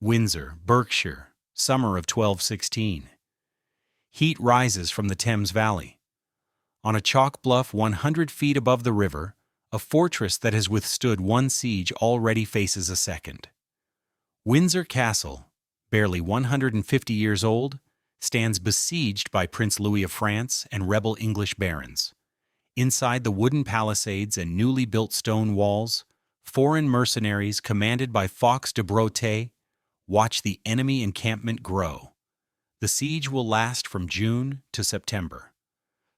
Windsor, Berkshire, summer of 1216. Heat rises from the Thames Valley. On a chalk bluff 100 feet above the river, a fortress that has withstood one siege already faces a second. Windsor Castle, barely 150 years old, stands besieged by Prince Louis of France and rebel English barons. Inside the wooden palisades and newly built stone walls, foreign mercenaries commanded by Fawkes de Breauté watch the enemy encampment grow. The siege will last from June to September.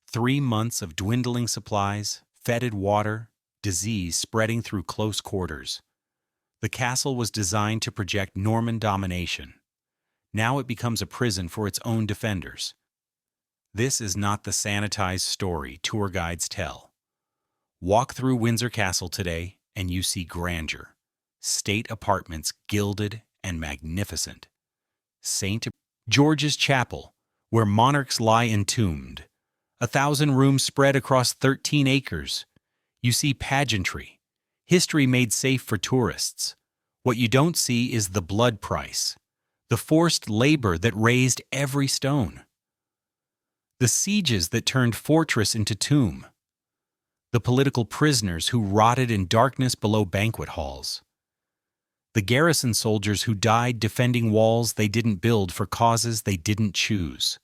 3 months of dwindling supplies, fetid water, disease spreading through close quarters. The castle was designed to project Norman domination. Now it becomes a prison for its own defenders. This is not the sanitized story tour guides tell. Walk through Windsor Castle today and you see grandeur. State apartments gilded and magnificent. St. George's Chapel, where monarchs lie entombed. 1,000 rooms spread across 13 acres. You see pageantry, history made safe for tourists. What you don't see is the blood price, the forced labor that raised every stone. The sieges that turned fortress into tomb. The political prisoners who rotted in darkness below banquet halls. The garrison soldiers who died defending walls they didn't build for causes they didn't choose.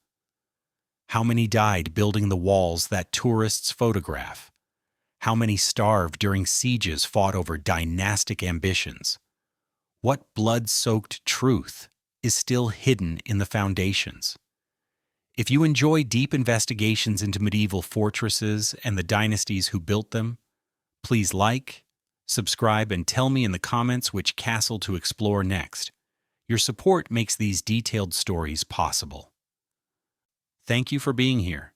How many died building the walls that tourists photograph? How many starved during sieges fought over dynastic ambitions? What blood-soaked truth is still hidden in the foundations? If you enjoy deep investigations into medieval fortresses and the dynasties who built them, please like, subscribe, and tell me in the comments which castle to explore next. Your support makes these detailed stories possible. Thank you for being here.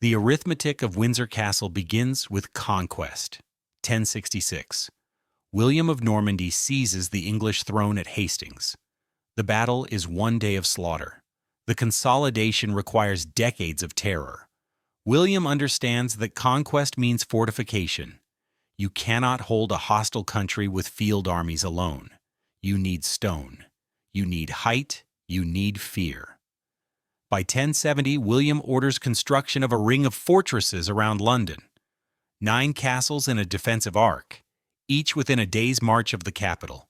The arithmetic of Windsor Castle begins with Conquest, 1066. William of Normandy seizes the English throne at Hastings. The battle is one day of slaughter. The consolidation requires decades of terror. William understands that conquest means fortification. You cannot hold a hostile country with field armies alone. You need stone. You need height. You need fear. By 1070, William orders construction of a ring of fortresses around London. 9 castles in a defensive arc, each within a day's march of the capital.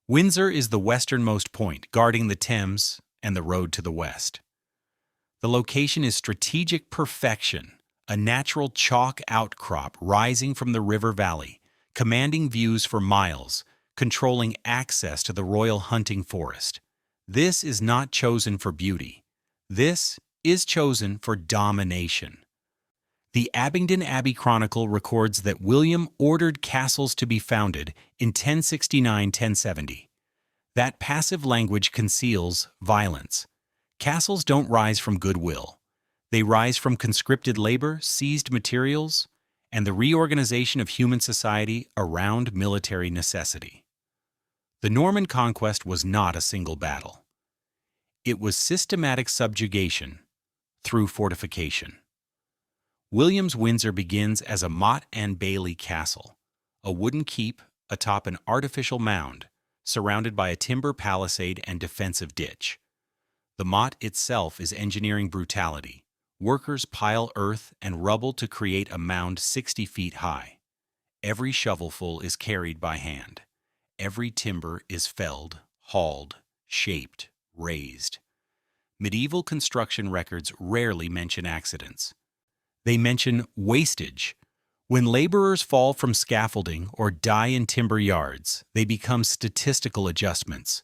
Windsor is the westernmost point, guarding the Thames and the road to the west. The location is strategic perfection, a natural chalk outcrop rising from the river valley, commanding views for miles, controlling access to the royal hunting forest. This is not chosen for beauty. This is chosen for domination. The Abingdon Abbey Chronicle records that William ordered castles to be founded in 1069-1070. That passive language conceals violence. Castles don't rise from goodwill. They rise from conscripted labor, seized materials, and the reorganization of human society around military necessity. The Norman conquest was not a single battle. It was systematic subjugation through fortification. William's Windsor begins as a Motte and Bailey castle, a wooden keep atop an artificial mound, surrounded by a timber palisade and defensive ditch. The motte itself is engineering brutality. Workers pile earth and rubble to create a mound 60 feet high. Every shovelful is carried by hand. Every timber is felled, hauled, shaped, raised. Medieval construction records rarely mention accidents. They mention wastage. When laborers fall from scaffolding or die in timber yards, they become statistical adjustments.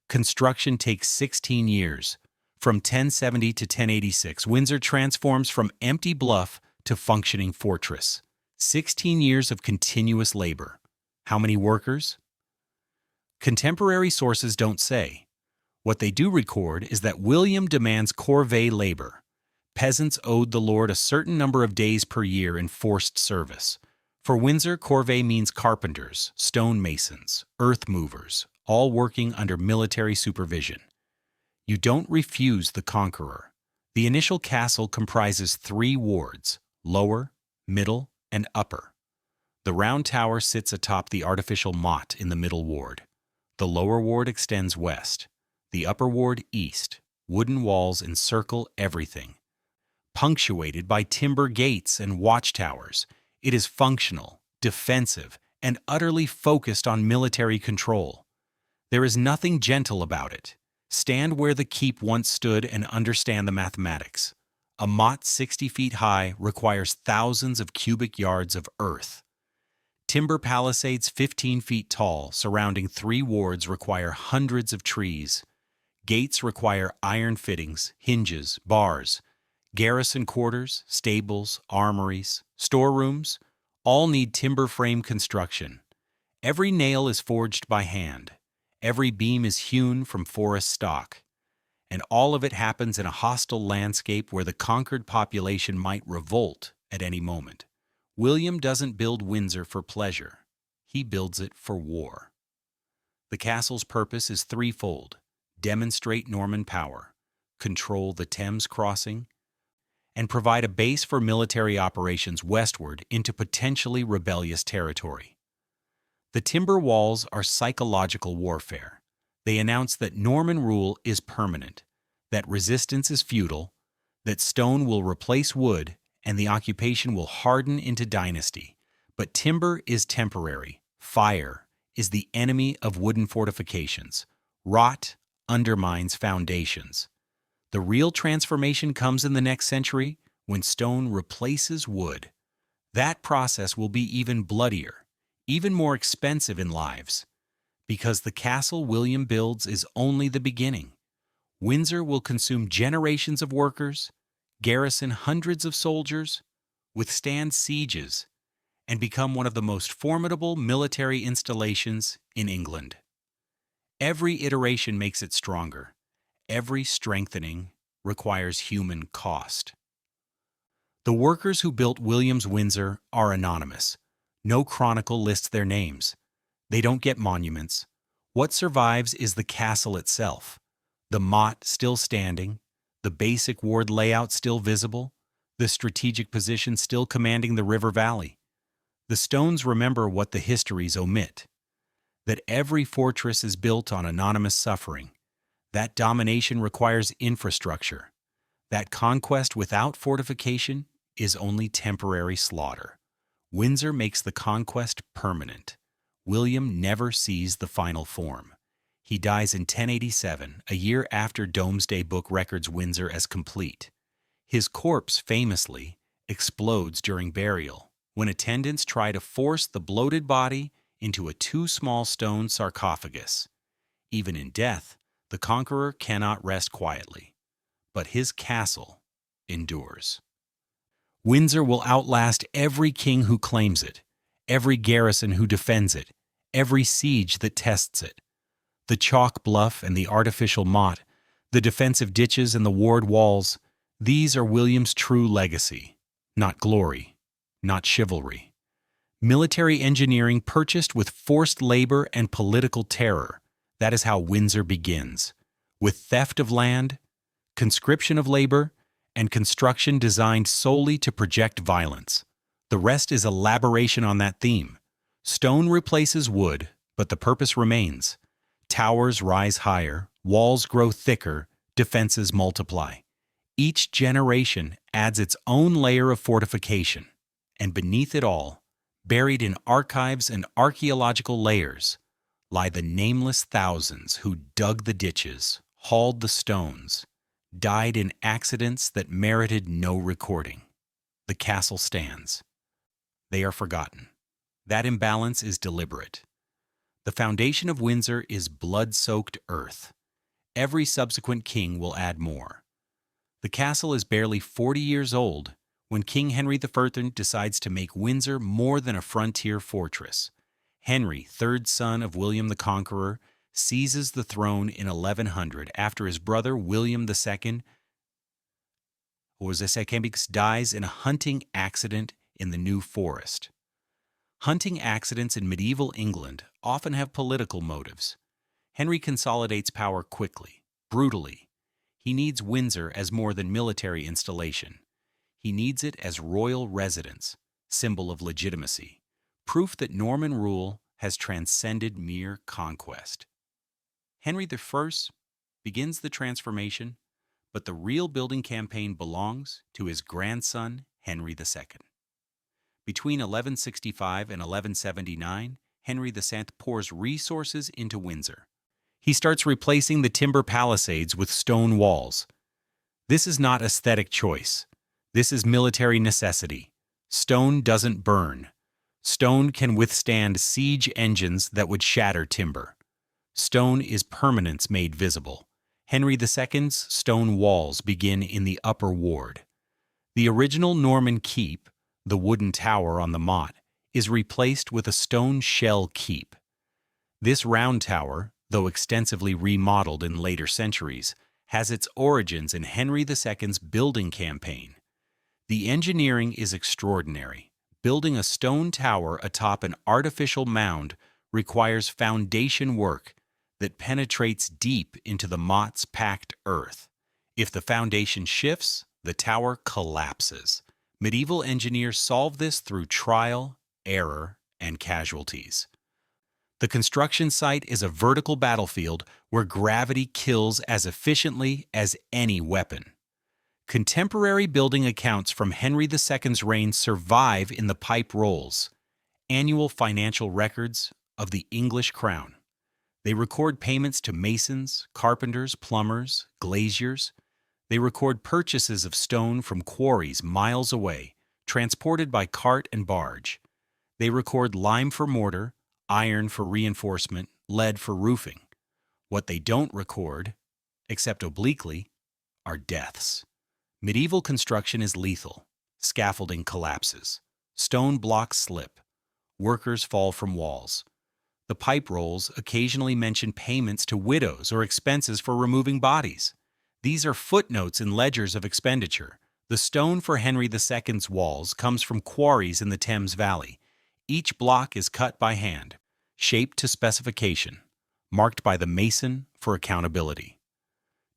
Construction takes 16 years. From 1070 to 1086, Windsor transforms from empty bluff to functioning fortress. 16 years of continuous labor. How many workers? Contemporary sources don't say. What they do record is that William demands corvée labor. Peasants owed the lord a certain number of days per year in forced service. For Windsor, corvée means carpenters, stonemasons, earth movers, all working under military supervision. You don't refuse the Conqueror. The initial castle comprises 3 wards, lower, middle, and upper. The round tower sits atop the artificial motte in the middle ward. The lower ward extends west, the upper ward east. Wooden walls encircle everything. Punctuated by timber gates and watchtowers, it is functional, defensive, and utterly focused on military control. There is nothing gentle about it. Stand where the keep once stood and understand the mathematics. A motte 60 feet high requires thousands of cubic yards of earth. Timber palisades 15 feet tall surrounding 3 wards require hundreds of trees. Gates require iron fittings, hinges, bars. Garrison quarters, stables, armories, storerooms, all need timber frame construction. Every nail is forged by hand. Every beam is hewn from forest stock. And all of it happens in a hostile landscape where the conquered population might revolt at any moment. William doesn't build Windsor for pleasure. He builds it for war. The castle's purpose is threefold: demonstrate Norman power, control the Thames crossing, and provide a base for military operations westward into potentially rebellious territory. The timber walls are psychological warfare. They announce that Norman rule is permanent, that resistance is futile, that stone will replace wood, and the occupation will harden into dynasty. But timber is temporary. Fire is the enemy of wooden fortifications. Rot undermines foundations. The real transformation comes in the next century when stone replaces wood. That process will be even bloodier, even more expensive in lives, because the castle William builds is only the beginning. Windsor will consume generations of workers, garrison hundreds of soldiers, withstand sieges, and become one of the most formidable military installations in England. Every iteration makes it stronger. Every strengthening requires human cost. The workers who built William's Windsor are anonymous. No chronicle lists their names. They don't get monuments. What survives is the castle itself. The motte still standing, the basic ward layout still visible, the strategic position still commanding the river valley. The stones remember what the histories omit: that every fortress is built on anonymous suffering, that domination requires infrastructure, that conquest without fortification is only temporary slaughter. Windsor makes the conquest permanent. William never sees the final form. He dies in 1087, a year after Domesday Book records Windsor as complete. His corpse famously explodes during burial, when attendants try to force the bloated body into a too small stone sarcophagus. Even in death, the conqueror cannot rest quietly, but his castle endures. Windsor will outlast every king who claims it, every garrison who defends it, every siege that tests it. The chalk bluff and the artificial motte, the defensive ditches and the ward walls, these are William's true legacy, not glory, not chivalry. Military engineering purchased with forced labor and political terror. That is how Windsor begins, with theft of land, conscription of labor, and construction designed solely to project violence. The rest is elaboration on that theme. Stone replaces wood, but the purpose remains. Towers rise higher, walls grow thicker, defenses multiply. Each generation adds its own layer of fortification, and beneath it all, buried in archives and archaeological layers, lie the nameless thousands who dug the ditches, hauled the stones, died in accidents that merited no recording. The castle stands. They are forgotten. That imbalance is deliberate. The foundation of Windsor is blood-soaked earth. Every subsequent king will add more. The castle is barely 40 years old when King Henry III decides to make Windsor more than a frontier fortress. Henry, third son of William the Conqueror, seizes the throne in 1100 after his brother William II dies in a hunting accident in the New Forest. Hunting accidents in medieval England often have political motives. Henry consolidates power quickly, brutally. He needs Windsor as more than military installation. He needs it as royal residence, symbol of legitimacy, proof that Norman rule has transcended mere conquest. Henry I begins the transformation, but the real building campaign belongs to his grandson, Henry II. Between 1165 and 1179, Henry II pours resources into Windsor. He starts replacing the timber palisades with stone walls. This is not aesthetic choice. This is military necessity. Stone doesn't burn. Stone can withstand siege engines that would shatter timber. Stone is permanence made visible. Henry II's stone walls begin in the upper ward. The original Norman keep, the wooden tower on the motte, is replaced with a stone shell keep. This round tower, though extensively remodeled in later centuries, has its origins in Henry II's building campaign. The engineering is extraordinary. Building a stone tower atop an artificial mound requires foundation work that penetrates deep into the motte's packed earth. If the foundation shifts, the tower collapses. Medieval engineers solve this through trial, error, and casualties. The construction site is a vertical battlefield where gravity kills as efficiently as any weapon. Contemporary building accounts from Henry II's reign survive in the pipe rolls, annual financial records of the English crown. They record payments to masons, carpenters, plumbers, glaziers. They record purchases of stone from quarries miles away, transported by cart and barge. They record lime for mortar, iron for reinforcement, lead for roofing. What they don't record, except obliquely, are deaths. Medieval construction is lethal. Scaffolding collapses. Stone blocks slip. Workers fall from walls. The pipe rolls occasionally mention payments to widows or expenses for removing bodies. These are footnotes in ledgers of expenditure. The stone for Henry II's walls comes from quarries in the Thames Valley. Each block is cut by hand, shaped to specification, marked by the mason for accountability.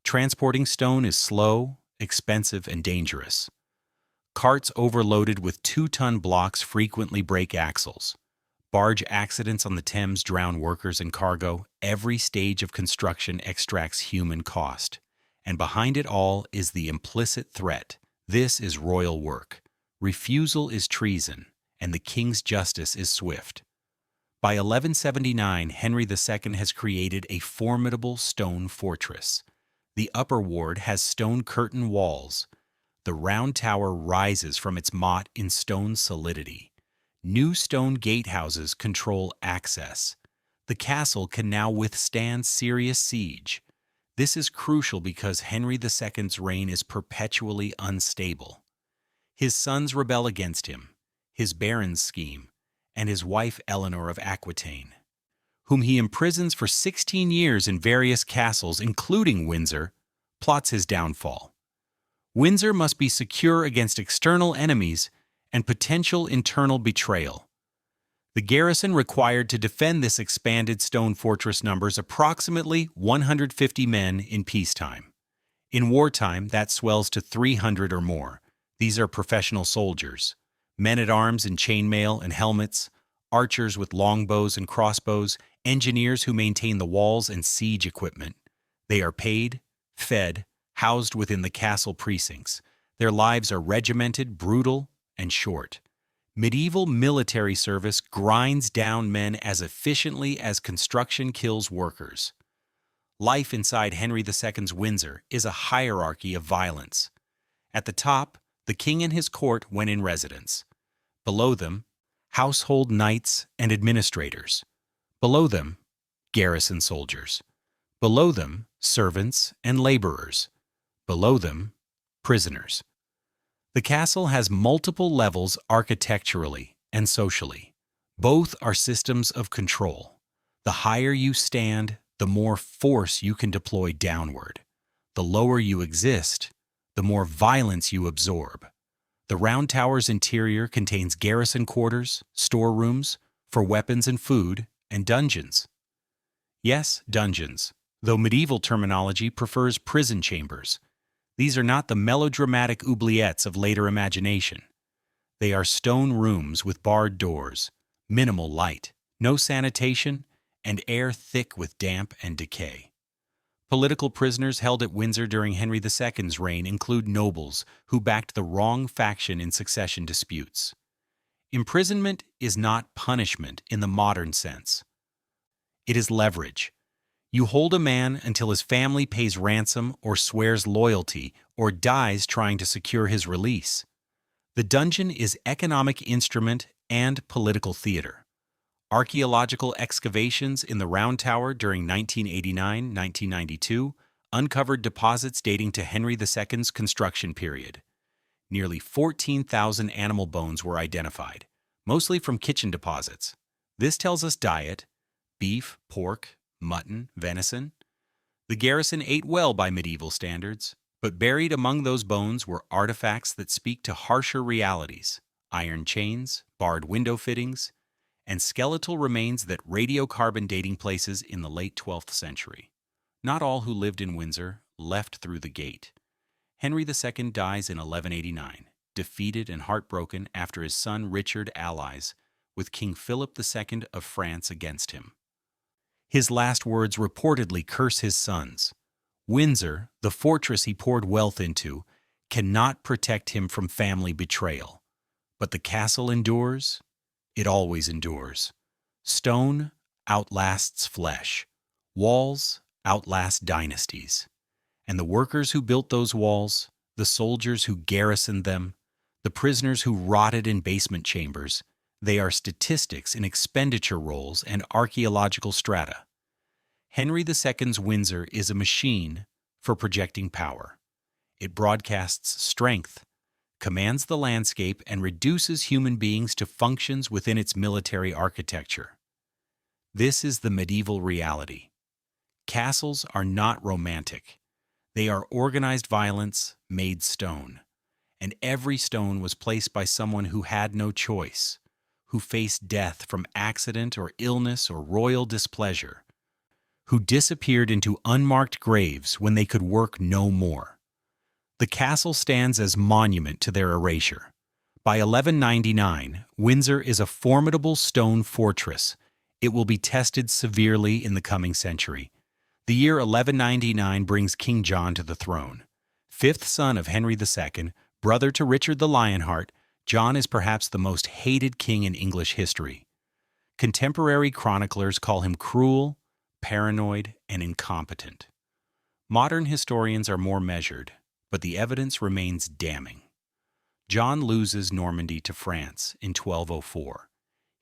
Transporting stone is slow, expensive, and dangerous. Carts overloaded with 2-ton blocks frequently break axles. Barge accidents on the Thames drown workers and cargo. Every stage of construction extracts human cost. And behind it all is the implicit threat. This is royal work. Refusal is treason, and the king's justice is swift. By 1179, Henry II has created a formidable stone fortress. The upper ward has stone curtain walls. The round tower rises from its motte in stone solidity. New stone gatehouses control access. The castle can now withstand serious siege. This is crucial because Henry II's reign is perpetually unstable. His sons rebel against him, his barons scheme, and his wife Eleanor of Aquitaine, whom he imprisons for 16 years in various castles, including Windsor, plots his downfall. Windsor must be secure against external enemies and potential internal betrayal. The garrison required to defend this expanded stone fortress numbers approximately 150 men in peacetime. In wartime, that swells to 300 or more. These are professional soldiers, men-at-arms in chainmail and helmets, archers with longbows and crossbows, engineers who maintain the walls and siege equipment. They are paid, fed, housed within the castle precincts. Their lives are regimented, brutal, and short. Medieval military service grinds down men as efficiently as construction kills workers. Life inside Henry II's Windsor is a hierarchy of violence. At the top, the king and his court went in residence. Below them, household knights and administrators. Below them, garrison soldiers. Below them, servants and laborers. Below them, prisoners. The castle has multiple levels architecturally and socially. Both are systems of control. The higher you stand, the more force you can deploy downward. The lower you exist, the more violence you absorb. The round tower's interior contains garrison quarters, storerooms for weapons and food, and dungeons. Yes, dungeons, though medieval terminology prefers prison chambers. These are not the melodramatic oubliettes of later imagination. They are stone rooms with barred doors, minimal light, no sanitation, and air thick with damp and decay. Political prisoners held at Windsor during Henry II's reign include nobles who backed the wrong faction in succession disputes. Imprisonment is not punishment in the modern sense. It is leverage. You hold a man until his family pays ransom or swears loyalty or dies trying to secure his release. The dungeon is economic instrument and political theater. Archaeological excavations in the Round Tower during 1989-1992 uncovered deposits dating to Henry II's construction period. Nearly 14,000 animal bones were identified, mostly from kitchen deposits. This tells us diet: beef, pork, mutton, venison. The garrison ate well by medieval standards, but buried among those bones were artifacts that speak to harsher realities: iron chains, barred window fittings, and skeletal remains that radiocarbon dating places in the late 12th century. Not all who lived in Windsor left through the gate. Henry II dies in 1189, defeated and heartbroken after his son Richard allies with King Philip II of France against him. His last words reportedly curse his sons. Windsor, the fortress he poured wealth into, cannot protect him from family betrayal. But the castle endures. It always endures. Stone outlasts flesh. Walls outlast dynasties. And the workers who built those walls, the soldiers who garrisoned them, the prisoners who rotted in basement chambers, they are statistics in expenditure rolls and archaeological strata. Henry II's Windsor is a machine for projecting power. It broadcasts strength, commands the landscape, and reduces human beings to functions within its military architecture. This is the medieval reality. Castles are not romantic. They are organized violence made stone. And every stone was placed by someone who had no choice, who faced death from accident or illness or royal displeasure, who disappeared into unmarked graves when they could work no more. The castle stands as monument to their erasure. By 1199, Windsor is a formidable stone fortress. It will be tested severely in the coming century. The year 1199 brings King John to the throne. Fifth son of Henry II, brother to Richard the Lionheart, John is perhaps the most hated king in English history. Contemporary chroniclers call him cruel, paranoid, and incompetent. Modern historians are more measured, but the evidence remains damning. John loses Normandy to France in 1204.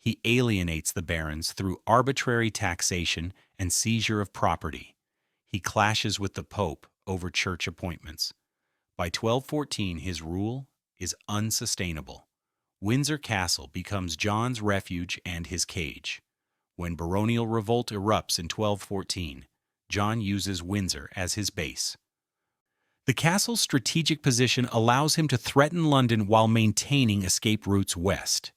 He alienates the barons through arbitrary taxation and seizure of property. He clashes with the Pope over church appointments. By 1214, his rule is unsustainable. Windsor Castle becomes John's refuge and his cage. When baronial revolt erupts in 1214, John uses Windsor as his base. The castle's strategic position allows him to threaten London while maintaining escape routes west.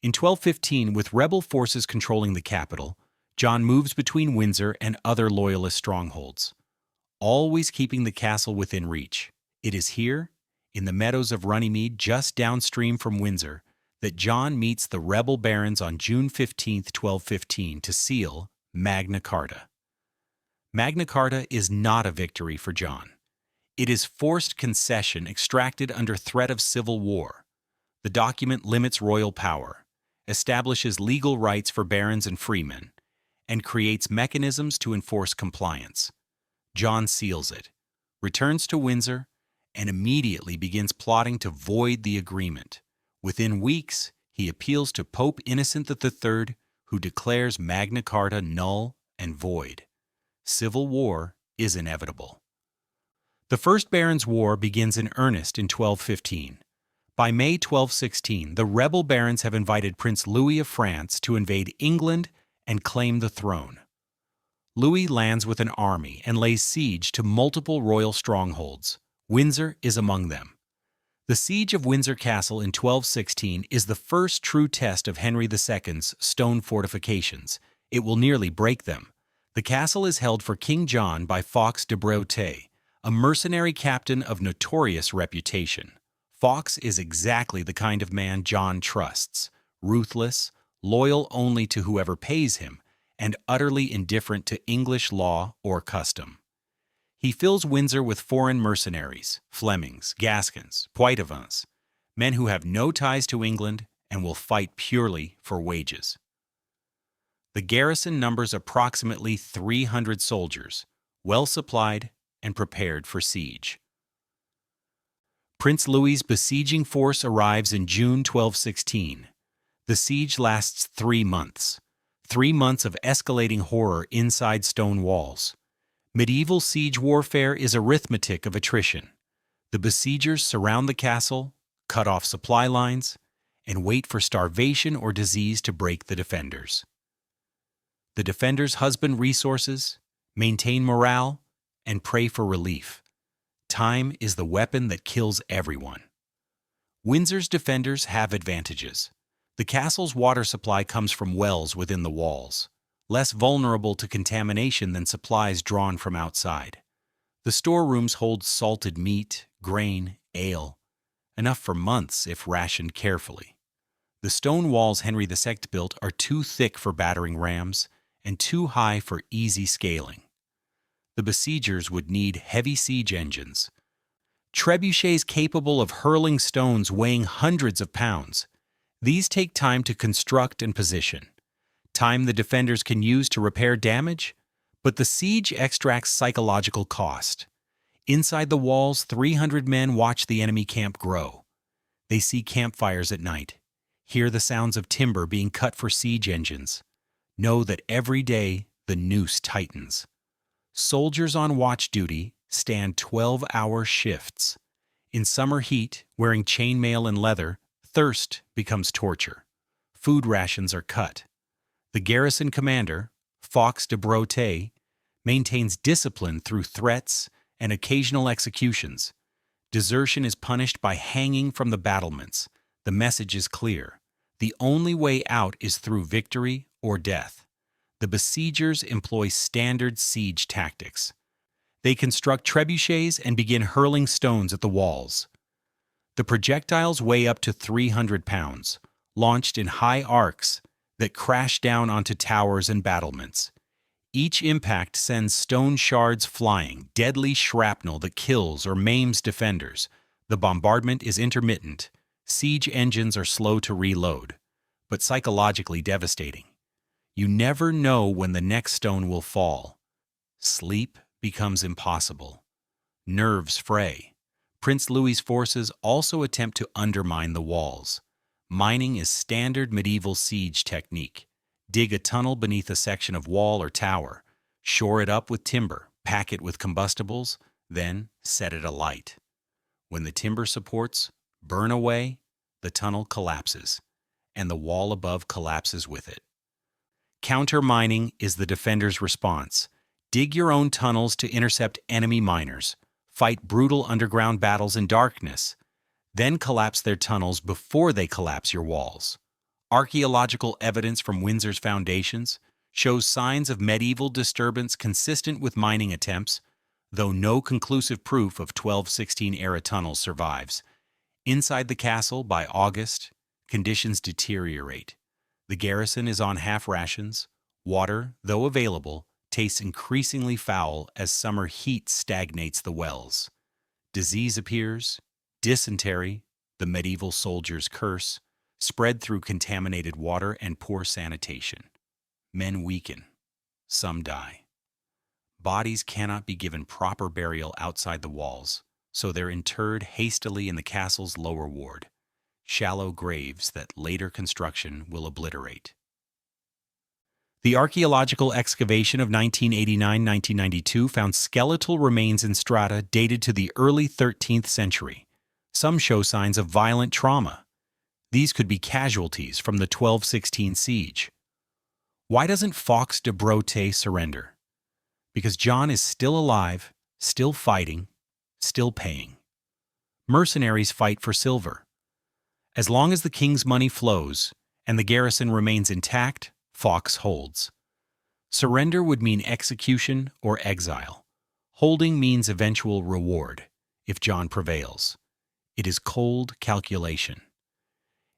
In 1215, with rebel forces controlling the capital, John moves between Windsor and other loyalist strongholds, always keeping the castle within reach. It is here, in the meadows of Runnymede just downstream from Windsor, that John meets the rebel barons on June 15, 1215, to seal Magna Carta. Magna Carta is not a victory for John. It is forced concession extracted under threat of civil war. The document limits royal power, establishes legal rights for barons and freemen, and creates mechanisms to enforce compliance. John seals it, returns to Windsor, and immediately begins plotting to void the agreement. Within weeks, he appeals to Pope Innocent III, who declares Magna Carta null and void. Civil war is inevitable. The First Barons' War begins in earnest in 1215. By May 1216, the rebel barons have invited Prince Louis of France to invade England and claim the throne. Louis lands with an army and lays siege to multiple royal strongholds. Windsor is among them. The siege of Windsor Castle in 1216 is the first true test of Henry II's stone fortifications. It will nearly break them. The castle is held for King John by Fawkes de Breautey, a mercenary captain of notorious reputation. Fawkes is exactly the kind of man John trusts: ruthless, loyal only to whoever pays him, and utterly indifferent to English law or custom. He fills Windsor with foreign mercenaries, Flemings, Gascons, Poitevins, men who have no ties to England and will fight purely for wages. The garrison numbers approximately 300 soldiers, well supplied and prepared for siege. Prince Louis's besieging force arrives in June 1216. The siege lasts 3 months. 3 months of escalating horror inside stone walls. Medieval siege warfare is arithmetic of attrition. The besiegers surround the castle, cut off supply lines, and wait for starvation or disease to break the defenders. The defenders husband resources, maintain morale, and pray for relief. Time is the weapon that kills everyone. Windsor's defenders have advantages. The castle's water supply comes from wells within the walls, less vulnerable to contamination than supplies drawn from outside. The storerooms hold salted meat, grain, ale, enough for months if rationed carefully. The stone walls Henry II built are too thick for battering rams and too high for easy scaling. The besiegers would need heavy siege engines, trebuchets capable of hurling stones weighing hundreds of pounds. These take time to construct and position, time the defenders can use to repair damage, but the siege extracts psychological cost. Inside the walls, 300 men watch the enemy camp grow. They see campfires at night, hear the sounds of timber being cut for siege engines, know that every day the noose tightens. Soldiers on watch duty stand 12-hour shifts. In summer heat, wearing chainmail and leather, thirst becomes torture. Food rations are cut. The garrison commander, Fawkes de Breauté, maintains discipline through threats and occasional executions. Desertion is punished by hanging from the battlements. The message is clear. The only way out is through victory or death. The besiegers employ standard siege tactics. They construct trebuchets and begin hurling stones at the walls. The projectiles weigh up to 300 pounds, launched in high arcs that crash down onto towers and battlements. Each impact sends stone shards flying, deadly shrapnel that kills or maims defenders. The bombardment is intermittent. Siege engines are slow to reload, but psychologically devastating. You never know when the next stone will fall. Sleep becomes impossible. Nerves fray. Prince Louis's forces also attempt to undermine the walls. Mining is standard medieval siege technique. Dig a tunnel beneath a section of wall or tower, shore it up with timber, pack it with combustibles, then set it alight. When the timber supports burn away, the tunnel collapses, and the wall above collapses with it. Counter-mining is the defender's response. Dig your own tunnels to intercept enemy miners. Fight brutal underground battles in darkness. Then collapse their tunnels before they collapse your walls. Archaeological evidence from Windsor's foundations shows signs of medieval disturbance consistent with mining attempts, though no conclusive proof of 1216-era tunnels survives. Inside the castle, by August, conditions deteriorate. The garrison is on half rations. Water, though available, tastes increasingly foul as summer heat stagnates the wells. Disease appears, dysentery, the medieval soldier's curse, spread through contaminated water and poor sanitation. Men weaken. Some die. Bodies cannot be given proper burial outside the walls, so they're interred hastily in the castle's lower ward, shallow graves that later construction will obliterate. The archaeological excavation of 1989-1992 found skeletal remains in strata dated to the early 13th century. Some show signs of violent trauma. These could be casualties from the 1216 siege. Why doesn't Fawkes de Breauté surrender? Because John is still alive, still fighting, still paying. Mercenaries fight for silver. As long as the king's money flows and the garrison remains intact, Fawkes holds. Surrender would mean execution or exile. Holding means eventual reward, if John prevails. It is cold calculation.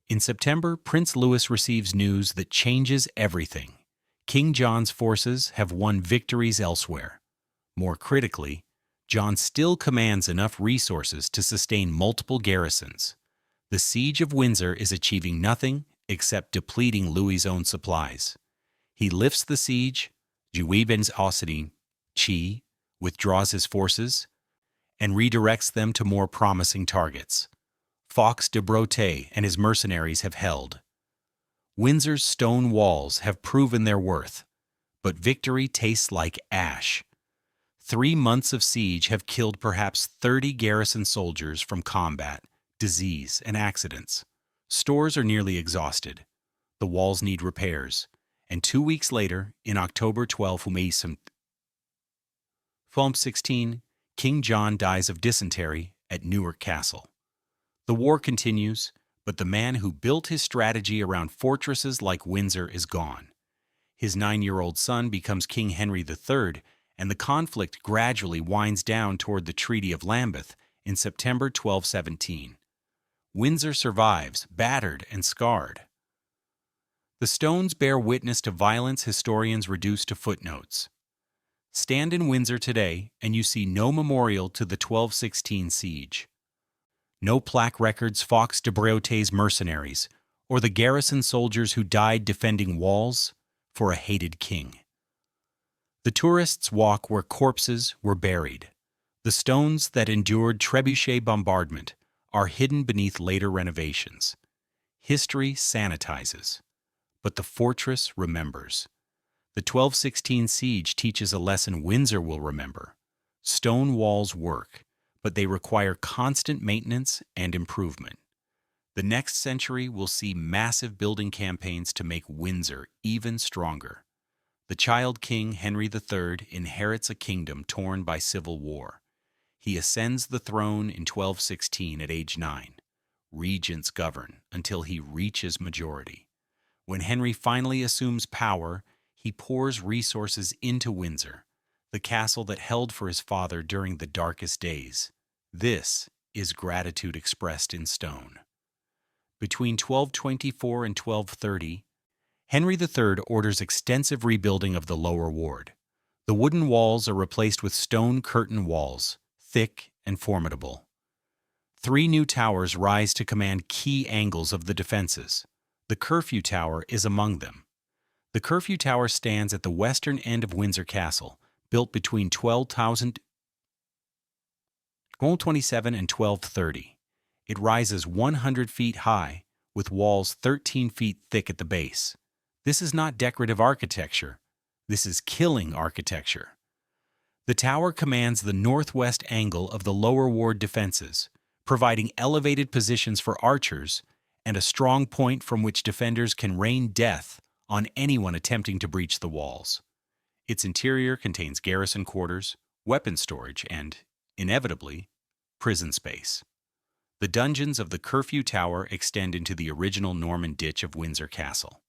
In September, Prince Louis receives news that changes everything. King John's forces have won victories elsewhere. More critically, John still commands enough resources to sustain multiple garrisons. The siege of Windsor is achieving nothing except depleting Louis's own supplies. He lifts the siege, Juibens Ossety, Chi, withdraws his forces, and redirects them to more promising targets. Fox de Brotteaux and his mercenaries have held. Windsor's stone walls have proven their worth, but victory tastes like ash. 3 months of siege have killed perhaps 30 garrison soldiers from combat, disease, and accidents. Stores are nearly exhausted. The walls need repairs. And 2 weeks later, in October 1216, King John dies of dysentery at Newark Castle. The war continues, but the man who built his strategy around fortresses like Windsor is gone. His 9-year-old son becomes King Henry III, and the conflict gradually winds down toward the Treaty of Lambeth in September 1217. Windsor survives, battered and scarred. The stones bear witness to violence historians reduce to footnotes. Stand in Windsor today, and you see no memorial to the 1216 siege. No plaque records Fox de Brotteaux's mercenaries, or the garrison soldiers who died defending walls for a hated king. The tourists walk where corpses were buried. The stones that endured trebuchet bombardment are hidden beneath later renovations. History sanitizes, but the fortress remembers. The 1216 siege teaches a lesson Windsor will remember. Stone walls work, but they require constant maintenance and improvement. The next century will see massive building campaigns to make Windsor even stronger. The child king Henry III inherits a kingdom torn by civil war. He ascends the throne in 1216 at age 9. Regents govern until he reaches majority. When Henry finally assumes power, he pours resources into Windsor, the castle that held for his father during the darkest days. This is gratitude expressed in stone. Between 1224 and 1230, Henry III orders extensive rebuilding of the lower ward. The wooden walls are replaced with stone curtain walls, thick and formidable. 3 new towers rise to command key angles of the defenses. The Curfew Tower is among them. The Curfew Tower stands at the western end of Windsor Castle, built between 1227 and 1230. It rises 100 feet high, with walls 13 feet thick at the base. This is not decorative architecture. This is killing architecture. The tower commands the northwest angle of the lower ward defenses, providing elevated positions for archers and a strong point from which defenders can rain death on anyone attempting to breach the walls. Its interior contains garrison quarters, weapon storage, and, inevitably, prison space. The dungeons of the Curfew Tower extend into the original Norman ditch of Windsor Castle.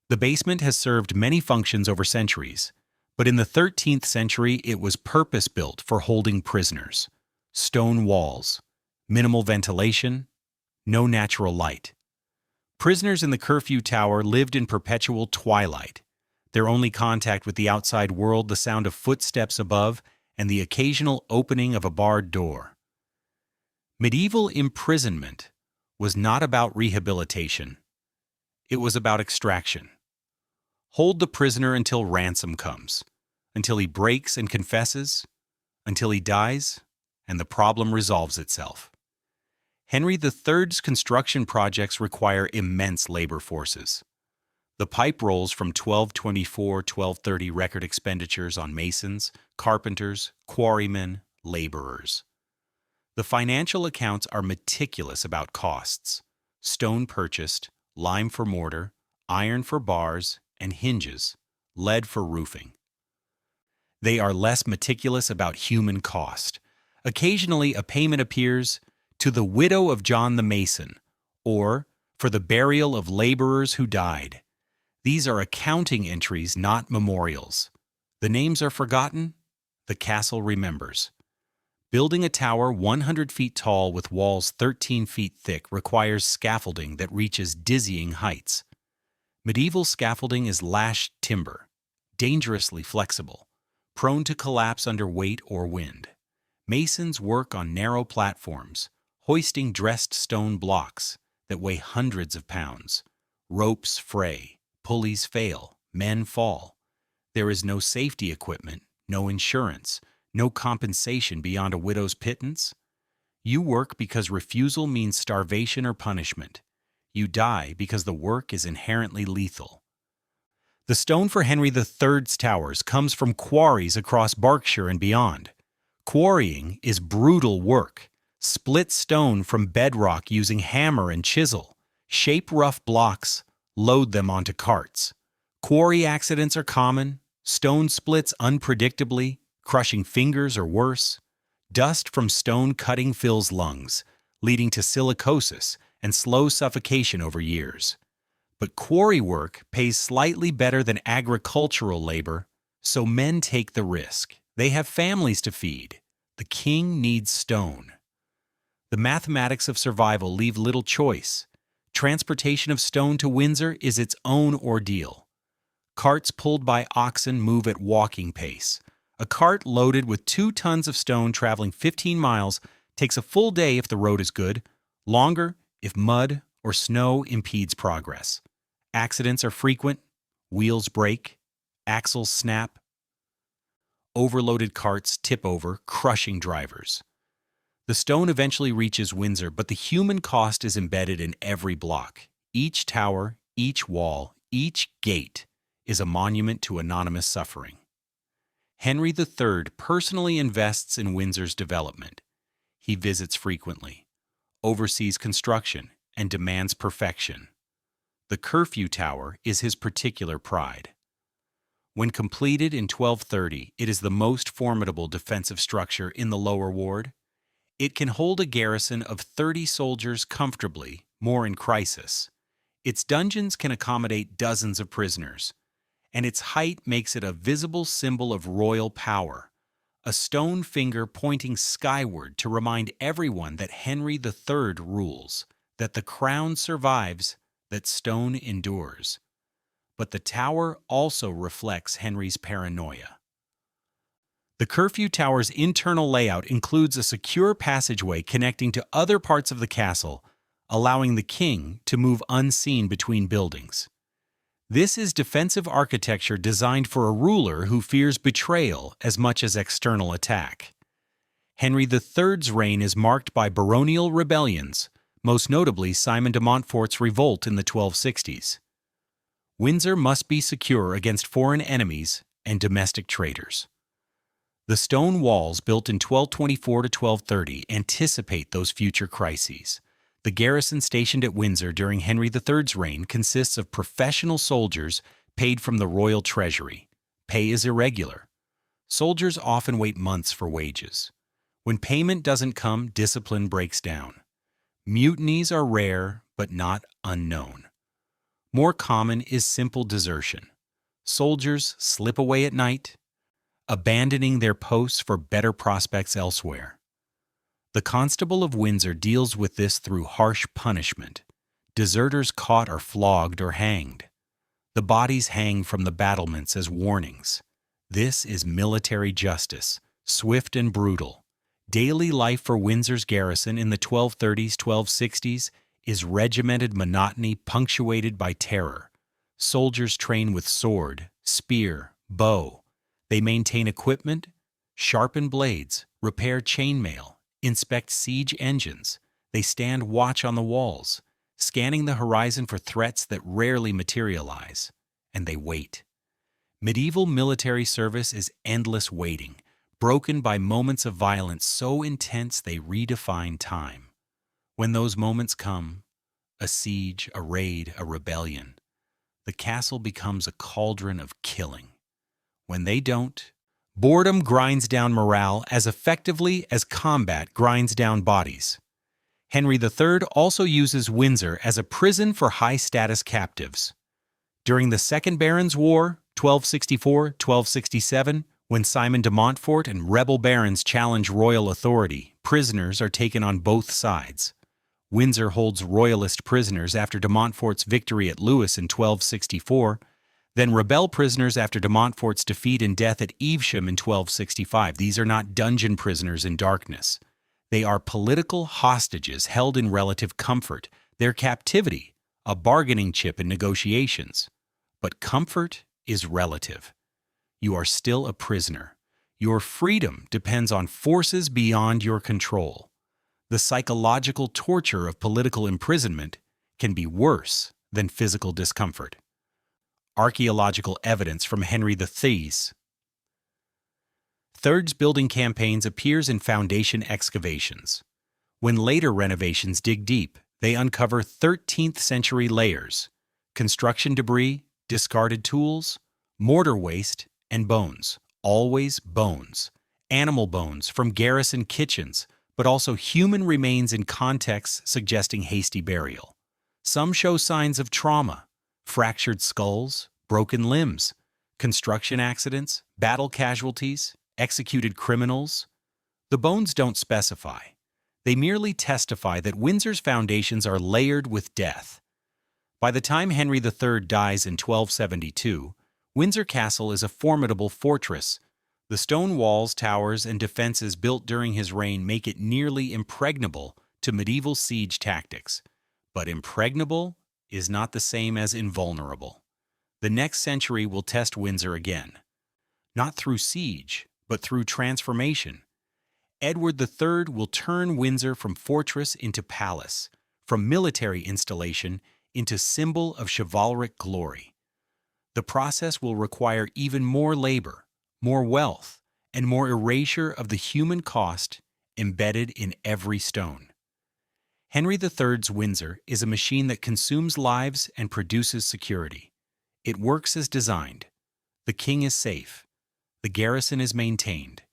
The basement has served many functions over centuries, but in the 13th century it was purpose-built for holding prisoners. Stone walls, minimal ventilation, no natural light. Prisoners in the Curfew Tower lived in perpetual twilight, their only contact with the outside world the sound of footsteps above and the occasional opening of a barred door. Medieval imprisonment was not about rehabilitation. It was about extraction. Hold the prisoner until ransom comes, until he breaks and confesses, until he dies, and the problem resolves itself. Henry III's construction projects require immense labor forces. The pipe rolls from 1224-1230 record expenditures on masons, carpenters, quarrymen, laborers. The financial accounts are meticulous about costs: stone purchased, lime for mortar, iron for bars and hinges, lead for roofing. They are less meticulous about human cost. Occasionally a payment appears to the widow of John the Mason, or for the burial of laborers who died. These are accounting entries, not memorials. The names are forgotten, the castle remembers. Building a tower 100 feet tall with walls 13 feet thick requires scaffolding that reaches dizzying heights. Medieval scaffolding is lashed timber, dangerously flexible, prone to collapse under weight or wind. Masons work on narrow platforms, hoisting dressed stone blocks that weigh hundreds of pounds. Ropes fray, pulleys fail, men fall. There is no safety equipment, no insurance, no compensation beyond a widow's pittance. You work because refusal means starvation or punishment. You die because the work is inherently lethal. The stone for Henry III's towers comes from quarries across Berkshire and beyond. Quarrying is brutal work. Split stone from bedrock using hammer and chisel. Shape rough blocks, load them onto carts. Quarry accidents are common. Stone splits unpredictably, crushing fingers or worse. Dust from stone cutting fills lungs, leading to silicosis and slow suffocation over years. But quarry work pays slightly better than agricultural labor, so men take the risk. They have families to feed. The king needs stone. The mathematics of survival leave little choice. Transportation of stone to Windsor is its own ordeal. Carts pulled by oxen move at walking pace. A cart loaded with 2 tons of stone traveling 15 miles takes a full day if the road is good, longer if mud or snow impedes progress. Accidents are frequent. Wheels break. Axles snap. Overloaded carts tip over, crushing drivers. The stone eventually reaches Windsor, but the human cost is embedded in every block. Each tower, each wall, each gate is a monument to anonymous suffering. Henry III personally invests in Windsor's development. He visits frequently, oversees construction, and demands perfection. The Curfew Tower is his particular pride. When completed in 1230, it is the most formidable defensive structure in the lower ward. It can hold a garrison of 30 soldiers comfortably, more in crisis. Its dungeons can accommodate dozens of prisoners, and its height makes it a visible symbol of royal power, a stone finger pointing skyward to remind everyone that Henry III rules, that the crown survives, that stone endures. But the tower also reflects Henry's paranoia. The Curfew Tower's internal layout includes a secure passageway connecting to other parts of the castle, allowing the king to move unseen between buildings. This is defensive architecture designed for a ruler who fears betrayal as much as external attack. Henry III's reign is marked by baronial rebellions, most notably Simon de Montfort's revolt in the 1260s. Windsor must be secure against foreign enemies and domestic traitors. The stone walls built in 1224 to 1230 anticipate those future crises. The garrison stationed at Windsor during Henry III's reign consists of professional soldiers paid from the royal treasury. Pay is irregular. Soldiers often wait months for wages. When payment doesn't come, discipline breaks down. Mutinies are rare, but not unknown. More common is simple desertion. Soldiers slip away at night, abandoning their posts for better prospects elsewhere. The Constable of Windsor deals with this through harsh punishment. Deserters caught are flogged or hanged. The bodies hang from the battlements as warnings. This is military justice, swift and brutal. Daily life for Windsor's garrison in the 1230s, 1260s is regimented monotony punctuated by terror. Soldiers train with sword, spear, bow. They maintain equipment, sharpen blades, repair chainmail, inspect siege engines. They stand watch on the walls, scanning the horizon for threats that rarely materialize. And they wait. Medieval military service is endless waiting, broken by moments of violence so intense they redefine time. When those moments come, a siege, a raid, a rebellion, the castle becomes a cauldron of killing. When they don't, boredom grinds down morale as effectively as combat grinds down bodies. Henry III also uses Windsor as a prison for high-status captives. During the Second Barons' War, 1264-1267, when Simon de Montfort and rebel barons challenge royal authority, prisoners are taken on both sides. Windsor holds royalist prisoners after de Montfort's victory at Lewes in 1264. Then rebel prisoners after de Montfort's defeat and death at Evesham in 1265. These are not dungeon prisoners in darkness. They are political hostages held in relative comfort, their captivity a bargaining chip in negotiations. But comfort is relative. You are still a prisoner. Your freedom depends on forces beyond your control. The psychological torture of political imprisonment can be worse than physical discomfort. Archaeological evidence from Henry III's building campaigns appears in foundation excavations. When later renovations dig deep, they uncover 13th century layers, construction debris, discarded tools, mortar waste, and bones. Always bones. Animal bones from garrison kitchens, but also human remains in contexts suggesting hasty burial. Some show signs of trauma, fractured skulls, broken limbs, construction accidents, battle casualties, executed criminals. The bones don't specify. They merely testify that Windsor's foundations are layered with death. By the time Henry III dies in 1272, Windsor Castle is a formidable fortress. The stone walls, towers, and defenses built during his reign make it nearly impregnable to medieval siege tactics. But impregnable is not the same as invulnerable. The next century will test Windsor again. Not through siege, but through transformation. Edward III will turn Windsor from fortress into palace, from military installation into symbol of chivalric glory. The process will require even more labor, more wealth, and more erasure of the human cost embedded in every stone. Henry III's Windsor is a machine that consumes lives and produces security. It works as designed. The king is safe. The garrison is maintained.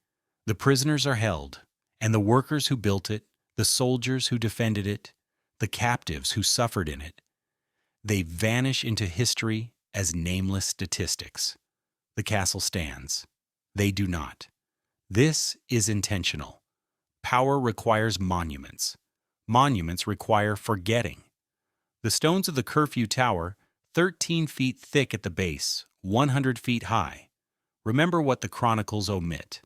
The prisoners are held, and the workers who built it, the soldiers who defended it, the captives who suffered in it, they vanish into history as nameless statistics. The castle stands. They do not. This is intentional. Power requires monuments. Monuments require forgetting. The stones of the Curfew Tower, 13 feet thick at the base, 100 feet high. Remember what the chronicles omit.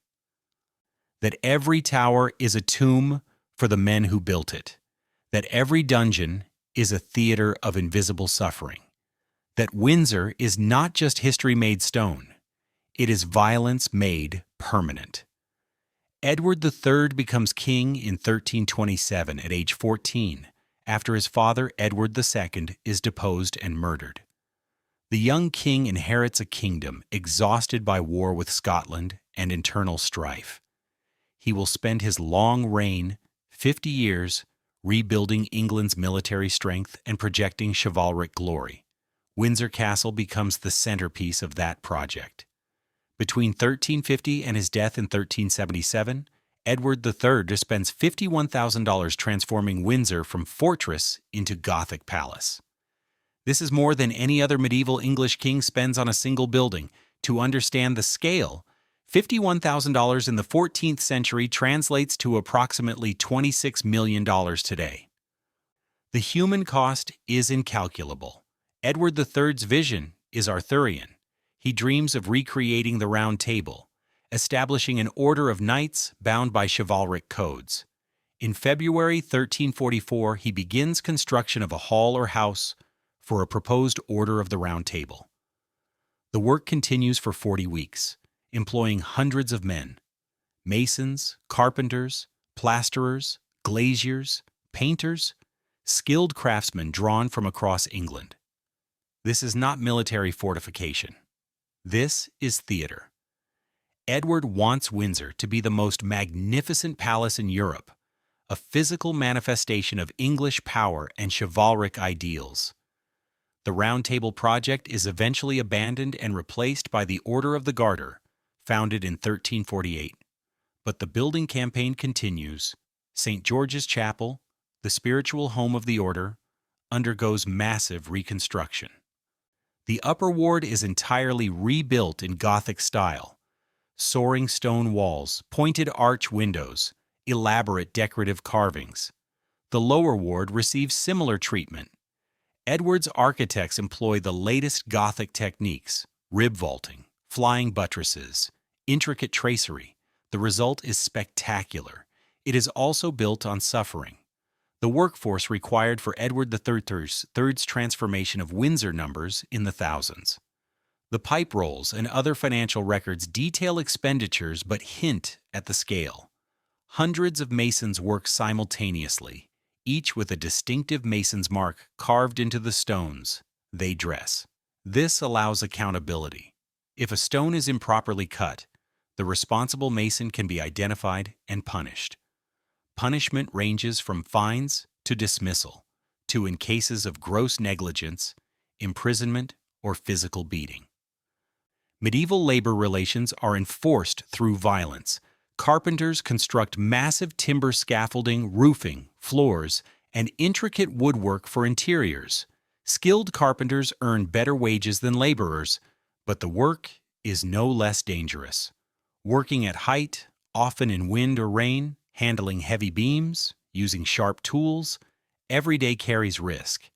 That every tower is a tomb for the men who built it. That every dungeon is a theater of invisible suffering. That Windsor is not just history-made stone. It is violence made permanent. Edward III becomes king in 1327 at age 14, after his father Edward II is deposed and murdered. The young king inherits a kingdom exhausted by war with Scotland and internal strife. He will spend his long reign, 50 years, rebuilding England's military strength and projecting chivalric glory. Windsor Castle becomes the centerpiece of that project. Between 1350 and his death in 1377, Edward III spends $51,000 transforming Windsor from fortress into Gothic palace. This is more than any other medieval English king spends on a single building. To understand the scale, $51,000 in the 14th century translates to approximately $26 million today. The human cost is incalculable. Edward III's vision is Arthurian. He dreams of recreating the Round Table, establishing an order of knights bound by chivalric codes. In February 1344, he begins construction of a hall or house for a proposed Order of the Round Table. The work continues for 40 weeks, employing hundreds of men: masons, carpenters, plasterers, glaziers, painters, skilled craftsmen drawn from across England. This is not military fortification. This is theater. Edward wants Windsor to be the most magnificent palace in Europe, a physical manifestation of English power and chivalric ideals. The Round Table project is eventually abandoned and replaced by the Order of the Garter, founded in 1348. But the building campaign continues. St. George's Chapel, the spiritual home of the order, undergoes massive reconstruction. The upper ward is entirely rebuilt in Gothic style. Soaring stone walls, pointed arch windows, elaborate decorative carvings. The lower ward receives similar treatment. Edward's architects employ the latest Gothic techniques, rib vaulting, flying buttresses, intricate tracery. The result is spectacular. It is also built on suffering. The workforce required for Edward III's transformation of Windsor numbers in the thousands. The pipe rolls and other financial records detail expenditures but hint at the scale. Hundreds of masons work simultaneously, each with a distinctive mason's mark carved into the stones they dress. This allows accountability. If a stone is improperly cut, the responsible mason can be identified and punished. Punishment ranges from fines to dismissal, to, in cases of gross negligence, imprisonment or physical beating. Medieval labor relations are enforced through violence. Carpenters construct massive timber scaffolding, roofing, floors, and intricate woodwork for interiors. Skilled carpenters earn better wages than laborers, but the work is no less dangerous. Working at height, often in wind or rain, handling heavy beams, using sharp tools, every day carries risk.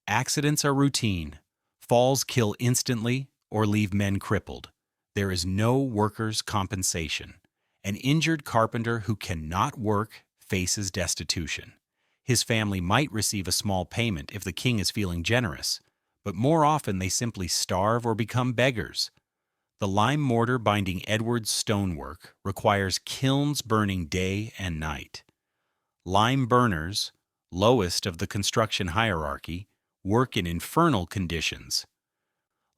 Accidents are routine. Falls kill instantly or leave men crippled. There is no workers' compensation. An injured carpenter who cannot work faces destitution. His family might receive a small payment if the king is feeling generous, but more often they simply starve or become beggars. The lime mortar binding Edward's stonework requires kilns burning day and night. Lime burners, lowest of the construction hierarchy, work in infernal conditions.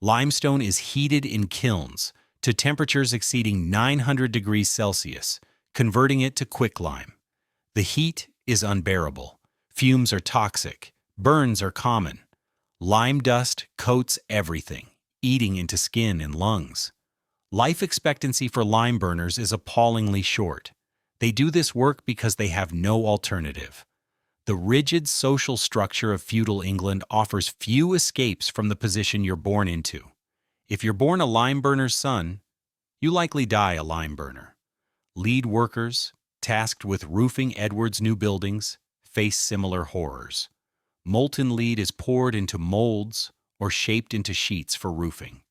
Limestone is heated in kilns to temperatures exceeding 900 degrees Celsius, converting it to quicklime. The heat is unbearable. Fumes are toxic. Burns are common. Lime dust coats everything, eating into skin and lungs. Life expectancy for lime burners is appallingly short. They do this work because they have no alternative. The rigid social structure of feudal England offers few escapes from the position you're born into. If you're born a lime burner's son, you likely die a lime burner. Lead workers, tasked with roofing Edward's new buildings, face similar horrors. Molten lead is poured into molds or shaped into sheets for roofing.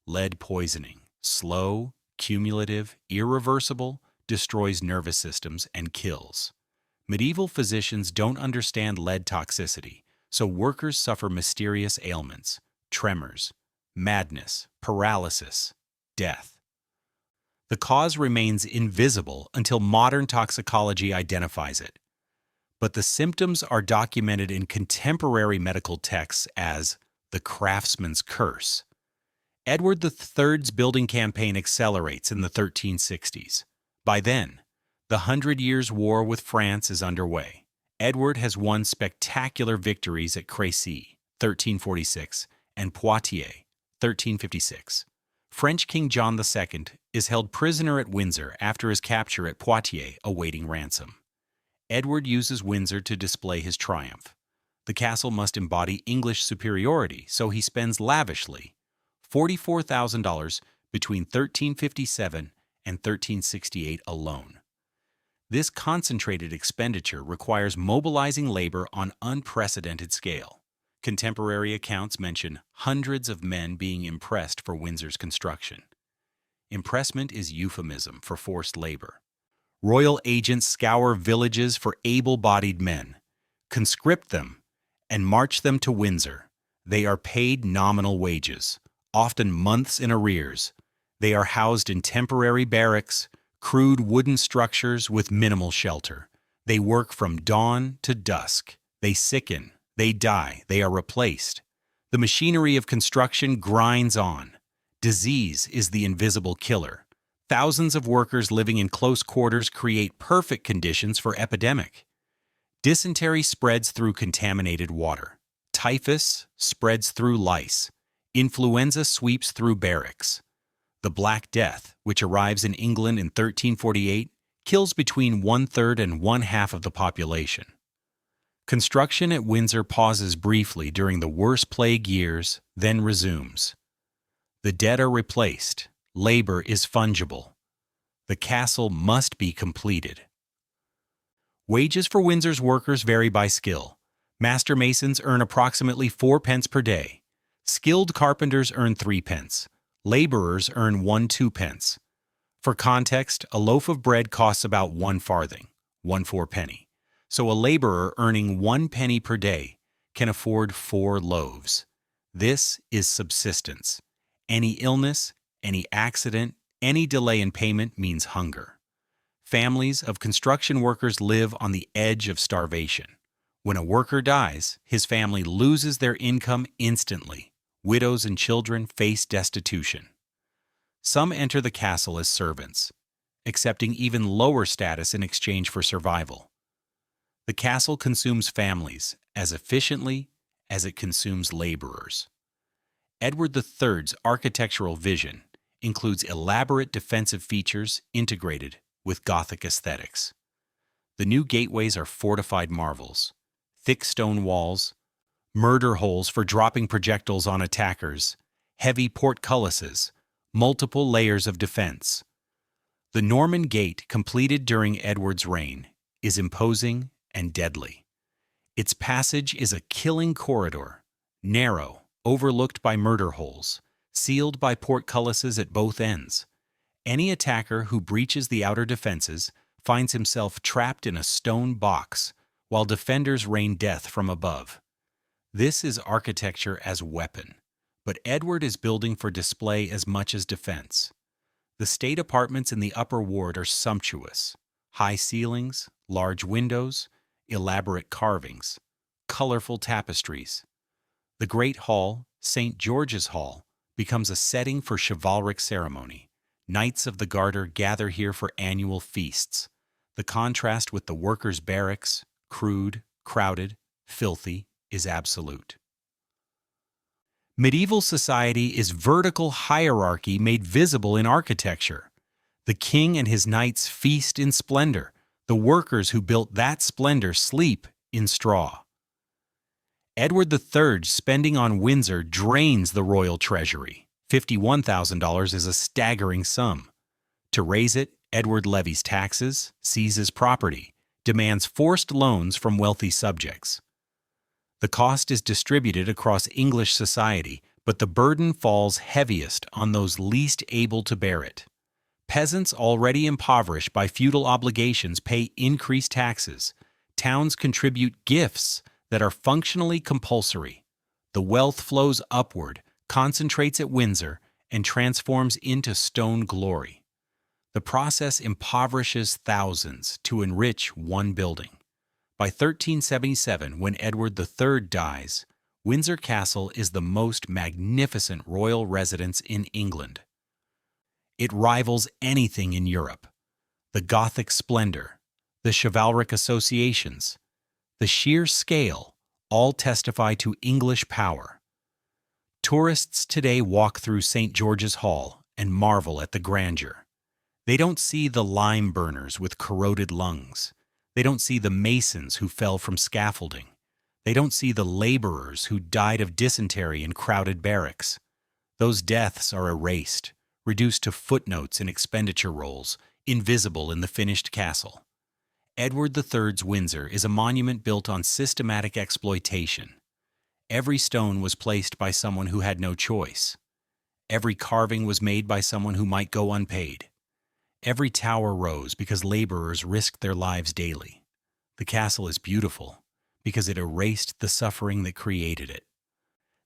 Lead poisoning, slow, cumulative, irreversible, destroys nervous systems and kills. Medieval physicians don't understand lead toxicity, so workers suffer mysterious ailments, tremors, madness, paralysis, death. The cause remains invisible until modern toxicology identifies it. But the symptoms are documented in contemporary medical texts as the craftsman's curse. Edward III's building campaign accelerates in the 1360s. By then, the 100 Years' War with France is underway. Edward has won spectacular victories at Crécy, 1346, and Poitiers, 1356. French King John II is held prisoner at Windsor after his capture at Poitiers, awaiting ransom. Edward uses Windsor to display his triumph. The castle must embody English superiority, so he spends lavishly $44,000 between 1357 and 1368 alone. This concentrated expenditure requires mobilizing labor on unprecedented scale. Contemporary accounts mention hundreds of men being impressed for Windsor's construction. Impressment is euphemism for forced labor. Royal agents scour villages for able-bodied men, conscript them, and march them to Windsor. They are paid nominal wages, often months in arrears. They are housed in temporary barracks, crude wooden structures with minimal shelter. They work from dawn to dusk. They sicken. They die. They are replaced. The machinery of construction grinds on. Disease is the invisible killer. Thousands of workers living in close quarters create perfect conditions for epidemic. Dysentery spreads through contaminated water. Typhus spreads through lice. Influenza sweeps through barracks. The Black Death, which arrives in England in 1348, kills between 1/3 and 1/2 of the population. Construction at Windsor pauses briefly during the worst plague years, then resumes. The dead are replaced. Labor is fungible. The castle must be completed. Wages for Windsor's workers vary by skill. Master masons earn approximately 4 pence per day. Skilled carpenters earn 3 pence. Laborers earn 1 2 pence. For context, a loaf of bread costs about 1 farthing, 1 4 penny. So a laborer earning 1 penny per day can afford 4 loaves. This is subsistence. Any illness, any accident, any delay in payment means hunger. Families of construction workers live on the edge of starvation. When a worker dies, his family loses their income instantly. Widows and children face destitution. Some enter the castle as servants, accepting even lower status in exchange for survival. The castle consumes families as efficiently as it consumes laborers. Edward III's architectural vision includes elaborate defensive features integrated with Gothic aesthetics. The new gateways are fortified marvels, thick stone walls, murder holes for dropping projectiles on attackers, heavy portcullises, multiple layers of defense. The Norman Gate, completed during Edward's reign, is imposing and deadly. Its passage is a killing corridor, narrow, overlooked by murder holes, sealed by portcullises at both ends. Any attacker who breaches the outer defenses finds himself trapped in a stone box, while defenders rain death from above. This is architecture as weapon, but Edward is building for display as much as defense. The state apartments in the upper ward are sumptuous. High ceilings, large windows, elaborate carvings, colorful tapestries. The Great Hall, St. George's Hall, becomes a setting for chivalric ceremony. Knights of the Garter gather here for annual feasts. The contrast with the workers' barracks, crude, crowded, filthy, is absolute. Medieval society is vertical hierarchy made visible in architecture. The king and his knights feast in splendor. The workers who built that splendor sleep in straw. Edward III's spending on Windsor drains the royal treasury. $51,000 is a staggering sum. To raise it, Edward levies taxes, seizes property, demands forced loans from wealthy subjects. The cost is distributed across English society, but the burden falls heaviest on those least able to bear it. Peasants already impoverished by feudal obligations pay increased taxes. Towns contribute gifts that are functionally compulsory. The wealth flows upward, concentrates at Windsor, and transforms into stone glory. The process impoverishes thousands to enrich one building. By 1377, when Edward III dies, Windsor Castle is the most magnificent royal residence in England. It rivals anything in Europe. The Gothic splendor, the chivalric associations, the sheer scale all testify to English power. Tourists today walk through St. George's Hall and marvel at the grandeur. They don't see the lime burners with corroded lungs. They don't see the masons who fell from scaffolding. They don't see the laborers who died of dysentery in crowded barracks. Those deaths are erased, reduced to footnotes in expenditure rolls, invisible in the finished castle. Edward III's Windsor is a monument built on systematic exploitation. Every stone was placed by someone who had no choice. Every carving was made by someone who might go unpaid. Every tower rose because laborers risked their lives daily. The castle is beautiful because it erased the suffering that created it.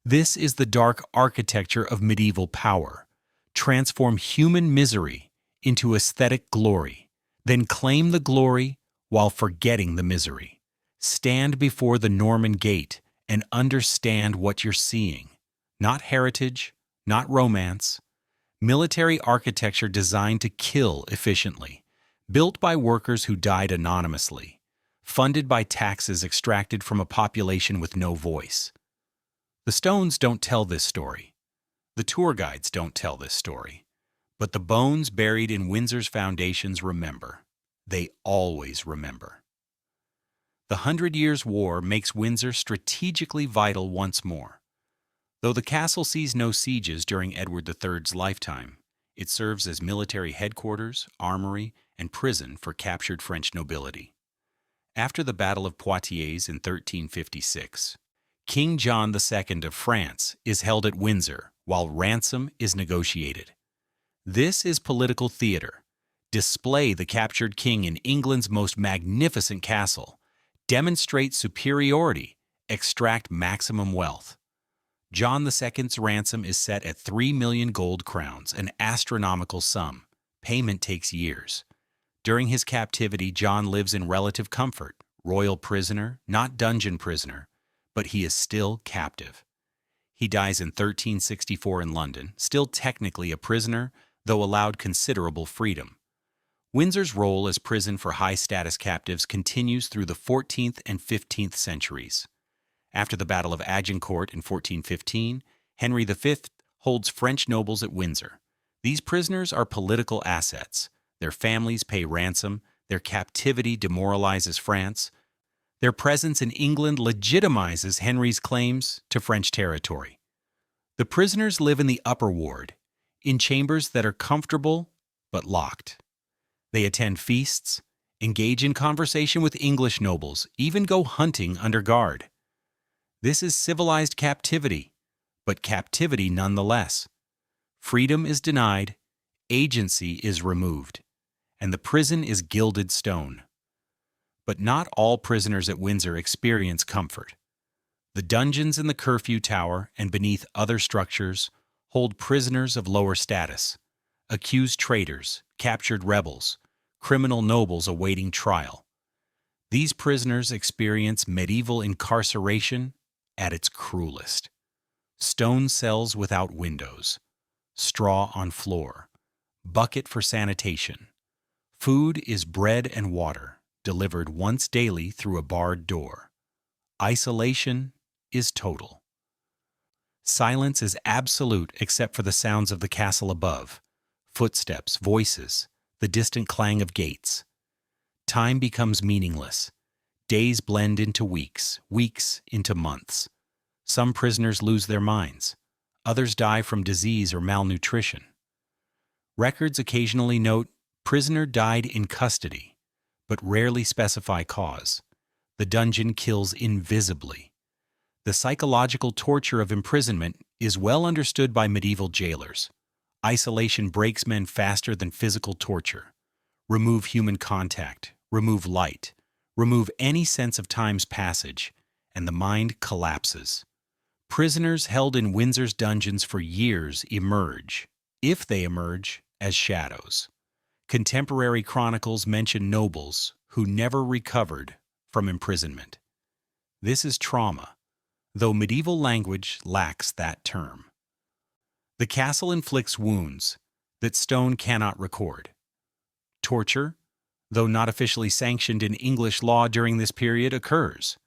This is the dark architecture of medieval power. Transform human misery into aesthetic glory, then claim the glory while forgetting the misery. Stand before the Norman Gate and understand what you're seeing. Not heritage, not romance. Military architecture designed to kill efficiently, built by workers who died anonymously, funded by taxes extracted from a population with no voice. The stones don't tell this story. The tour guides don't tell this story. But the bones buried in Windsor's foundations remember. They always remember. The 100 Years' War makes Windsor strategically vital once more. Though the castle sees no sieges during Edward III's lifetime, it serves as military headquarters, armory, and prison for captured French nobility. After the Battle of Poitiers in 1356, King John II of France is held at Windsor while ransom is negotiated. This is political theater. Display the captured king in England's most magnificent castle, demonstrate superiority, extract maximum wealth. John II's ransom is set at 3 million gold crowns, an astronomical sum. Payment takes years. During his captivity, John lives in relative comfort, royal prisoner, not dungeon prisoner, but he is still captive. He dies in 1364 in London, still technically a prisoner, though allowed considerable freedom. Windsor's role as prison for high-status captives continues through the 14th and 15th centuries. After the Battle of Agincourt in 1415, Henry V holds French nobles at Windsor. These prisoners are political assets. Their families pay ransom. Their captivity demoralizes France. Their presence in England legitimizes Henry's claims to French territory. The prisoners live in the upper ward, in chambers that are comfortable but locked. They attend feasts, engage in conversation with English nobles, even go hunting under guard. This is civilized captivity, but captivity nonetheless. Freedom is denied, agency is removed, and the prison is gilded stone. But not all prisoners at Windsor experience comfort. The dungeons in the curfew tower and beneath other structures hold prisoners of lower status, accused traitors, captured rebels, criminal nobles awaiting trial. These prisoners experience medieval incarceration at its cruelest. Stone cells without windows, straw on floor, bucket for sanitation. Food is bread and water, delivered once daily through a barred door. Isolation is total. Silence is absolute except for the sounds of the castle above, footsteps, voices, the distant clang of gates. Time becomes meaningless. Days blend into weeks, weeks into months. Some prisoners lose their minds. Others die from disease or malnutrition. Records occasionally note, prisoner died in custody, but rarely specify cause. The dungeon kills invisibly. The psychological torture of imprisonment is well understood by medieval jailers. Isolation breaks men faster than physical torture. Remove human contact, remove light, remove any sense of time's passage, and the mind collapses. Prisoners held in Windsor's dungeons for years emerge, if they emerge, as shadows. Contemporary chronicles mention nobles who never recovered from imprisonment. This is trauma, though medieval language lacks that term. The castle inflicts wounds that stone cannot record. Torture, though not officially sanctioned in English law during this period, occurs.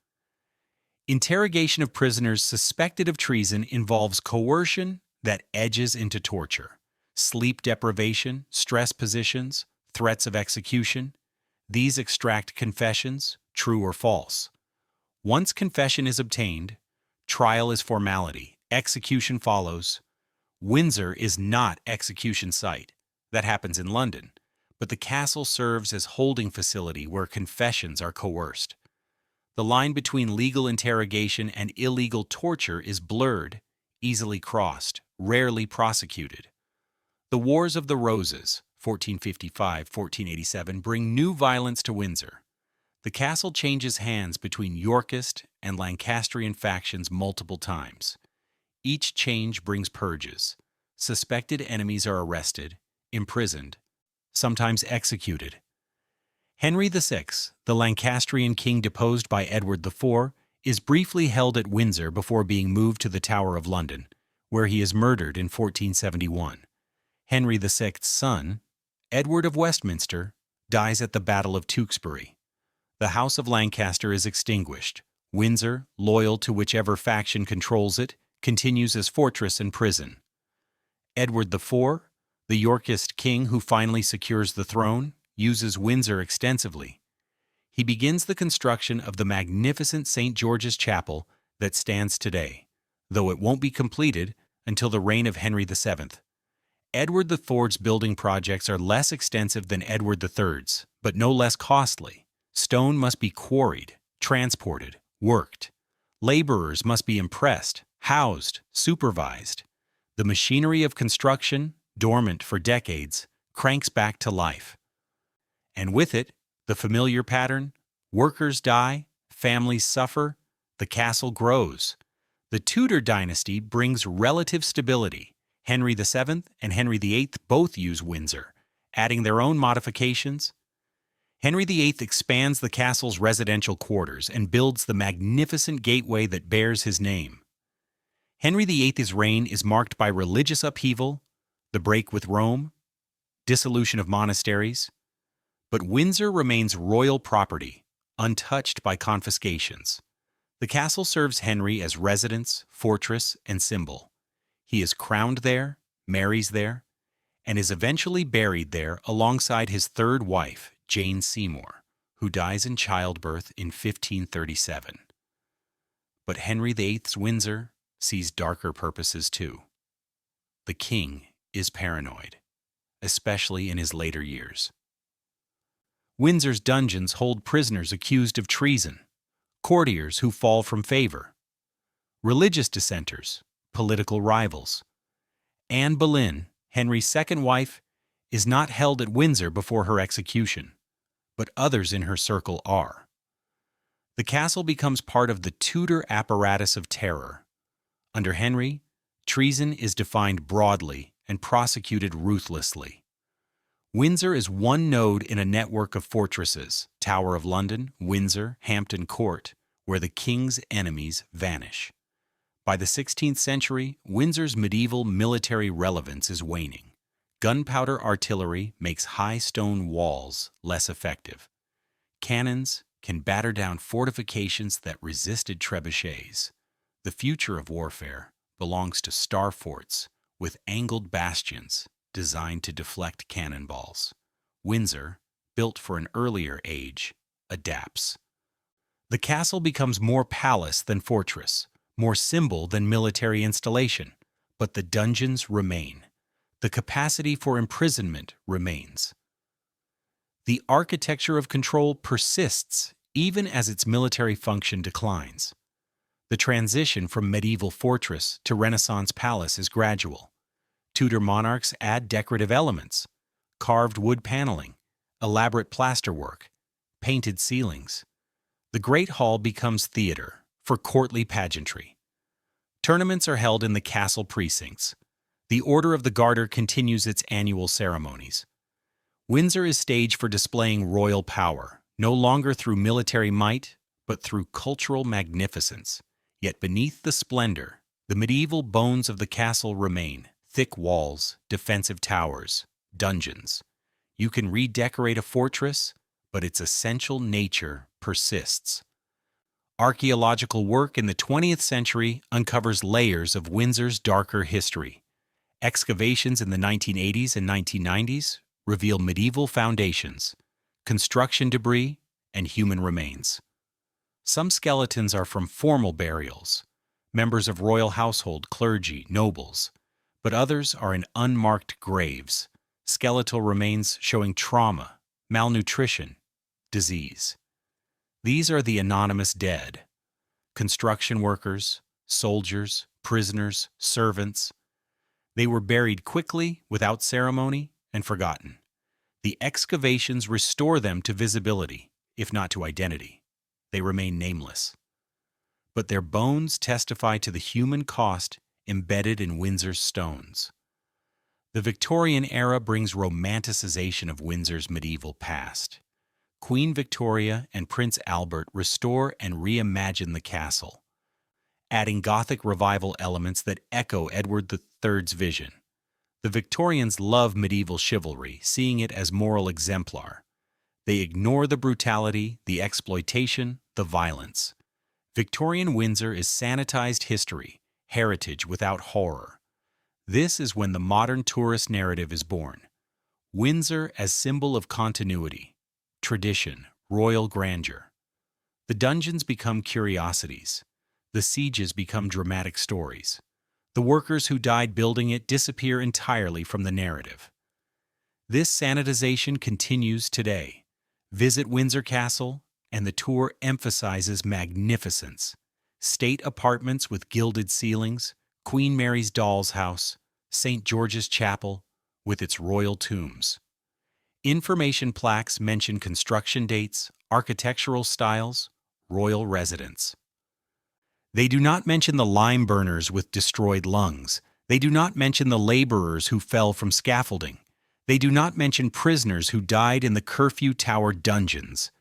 Interrogation of prisoners suspected of treason involves coercion that edges into torture. Sleep deprivation, stress positions, threats of execution. These extract confessions, true or false. Once confession is obtained, trial is formality, execution follows. Windsor is not execution site. That happens in London, but the castle serves as holding facility where confessions are coerced. The line between legal interrogation and illegal torture is blurred, easily crossed, rarely prosecuted. The Wars of the Roses, 1455-1487, bring new violence to Windsor. The castle changes hands between Yorkist and Lancastrian factions multiple times. Each change brings purges. Suspected enemies are arrested, imprisoned, sometimes executed. Henry VI, the Lancastrian king deposed by Edward IV, is briefly held at Windsor before being moved to the Tower of London, where he is murdered in 1471. Henry VI's son, Edward of Westminster, dies at the Battle of Tewkesbury. The House of Lancaster is extinguished. Windsor, loyal to whichever faction controls it, continues as fortress and prison. Edward IV, the Yorkist king who finally secures the throne, uses Windsor extensively. He begins the construction of the magnificent St. George's Chapel that stands today, though it won't be completed until the reign of Henry VII. Edward IV's building projects are less extensive than Edward III's, but no less costly. Stone must be quarried, transported, worked. Laborers must be impressed, housed, supervised. The machinery of construction, dormant for decades, cranks back to life. And with it, the familiar pattern: workers die, families suffer, the castle grows. The Tudor dynasty brings relative stability. Henry VII and Henry VIII both use Windsor, adding their own modifications. Henry VIII expands the castle's residential quarters and builds the magnificent gateway that bears his name. Henry VIII's reign is marked by religious upheaval, the break with Rome, dissolution of monasteries, but Windsor remains royal property, untouched by confiscations. The castle serves Henry as residence, fortress, and symbol. He is crowned there, marries there, and is eventually buried there alongside his third wife, Jane Seymour, who dies in childbirth in 1537. But Henry VIII's Windsor sees darker purposes too. The king is paranoid, especially in his later years. Windsor's dungeons hold prisoners accused of treason, courtiers who fall from favor, religious dissenters, political rivals. Anne Boleyn, Henry's second wife, is not held at Windsor before her execution, but others in her circle are. The castle becomes part of the Tudor apparatus of terror. Under Henry, treason is defined broadly and prosecuted ruthlessly. Windsor is one node in a network of fortresses: Tower of London, Windsor, Hampton Court, where the king's enemies vanish. By the 16th century, Windsor's medieval military relevance is waning. Gunpowder artillery makes high stone walls less effective. Cannons can batter down fortifications that resisted trebuchets. The future of warfare belongs to star forts with angled bastions designed to deflect cannonballs. Windsor, built for an earlier age, adapts. The castle becomes more palace than fortress, more symbol than military installation, but the dungeons remain. The capacity for imprisonment remains. The architecture of control persists even as its military function declines. The transition from medieval fortress to Renaissance palace is gradual. Tudor monarchs add decorative elements: carved wood paneling, elaborate plasterwork, painted ceilings. The Great Hall becomes theater for courtly pageantry. Tournaments are held in the castle precincts. The Order of the Garter continues its annual ceremonies. Windsor is staged for displaying royal power, no longer through military might, but through cultural magnificence. Yet beneath the splendor, the medieval bones of the castle remain: thick walls, defensive towers, dungeons. You can redecorate a fortress, but its essential nature persists. Archaeological work in the 20th century uncovers layers of Windsor's darker history. Excavations in the 1980s and 1990s reveal medieval foundations, construction debris, and human remains. Some skeletons are from formal burials, members of royal household, clergy, nobles, but others are in unmarked graves, skeletal remains showing trauma, malnutrition, disease. These are the anonymous dead: construction workers, soldiers, prisoners, servants. They were buried quickly, without ceremony, and forgotten. The excavations restore them to visibility, if not to identity. They remain nameless. But their bones testify to the human cost embedded in Windsor's stones. The Victorian era brings romanticization of Windsor's medieval past. Queen Victoria and Prince Albert restore and reimagine the castle, adding Gothic revival elements that echo Edward III's vision. The Victorians love medieval chivalry, seeing it as moral exemplar. They ignore the brutality, the exploitation, the violence. Victorian Windsor is sanitized history, heritage without horror. This is when the modern tourist narrative is born. Windsor as symbol of continuity, tradition, royal grandeur. The dungeons become curiosities. The sieges become dramatic stories. The workers who died building it disappear entirely from the narrative. This sanitization continues today. Visit Windsor Castle, and the tour emphasizes magnificence. State apartments with gilded ceilings, Queen Mary's doll's house, St. George's Chapel with its royal tombs. Information plaques mention construction dates, architectural styles, royal residence. They do not mention the lime burners with destroyed lungs. They do not mention the laborers who fell from scaffolding. They do not mention prisoners who died in the Curfew Tower dungeons.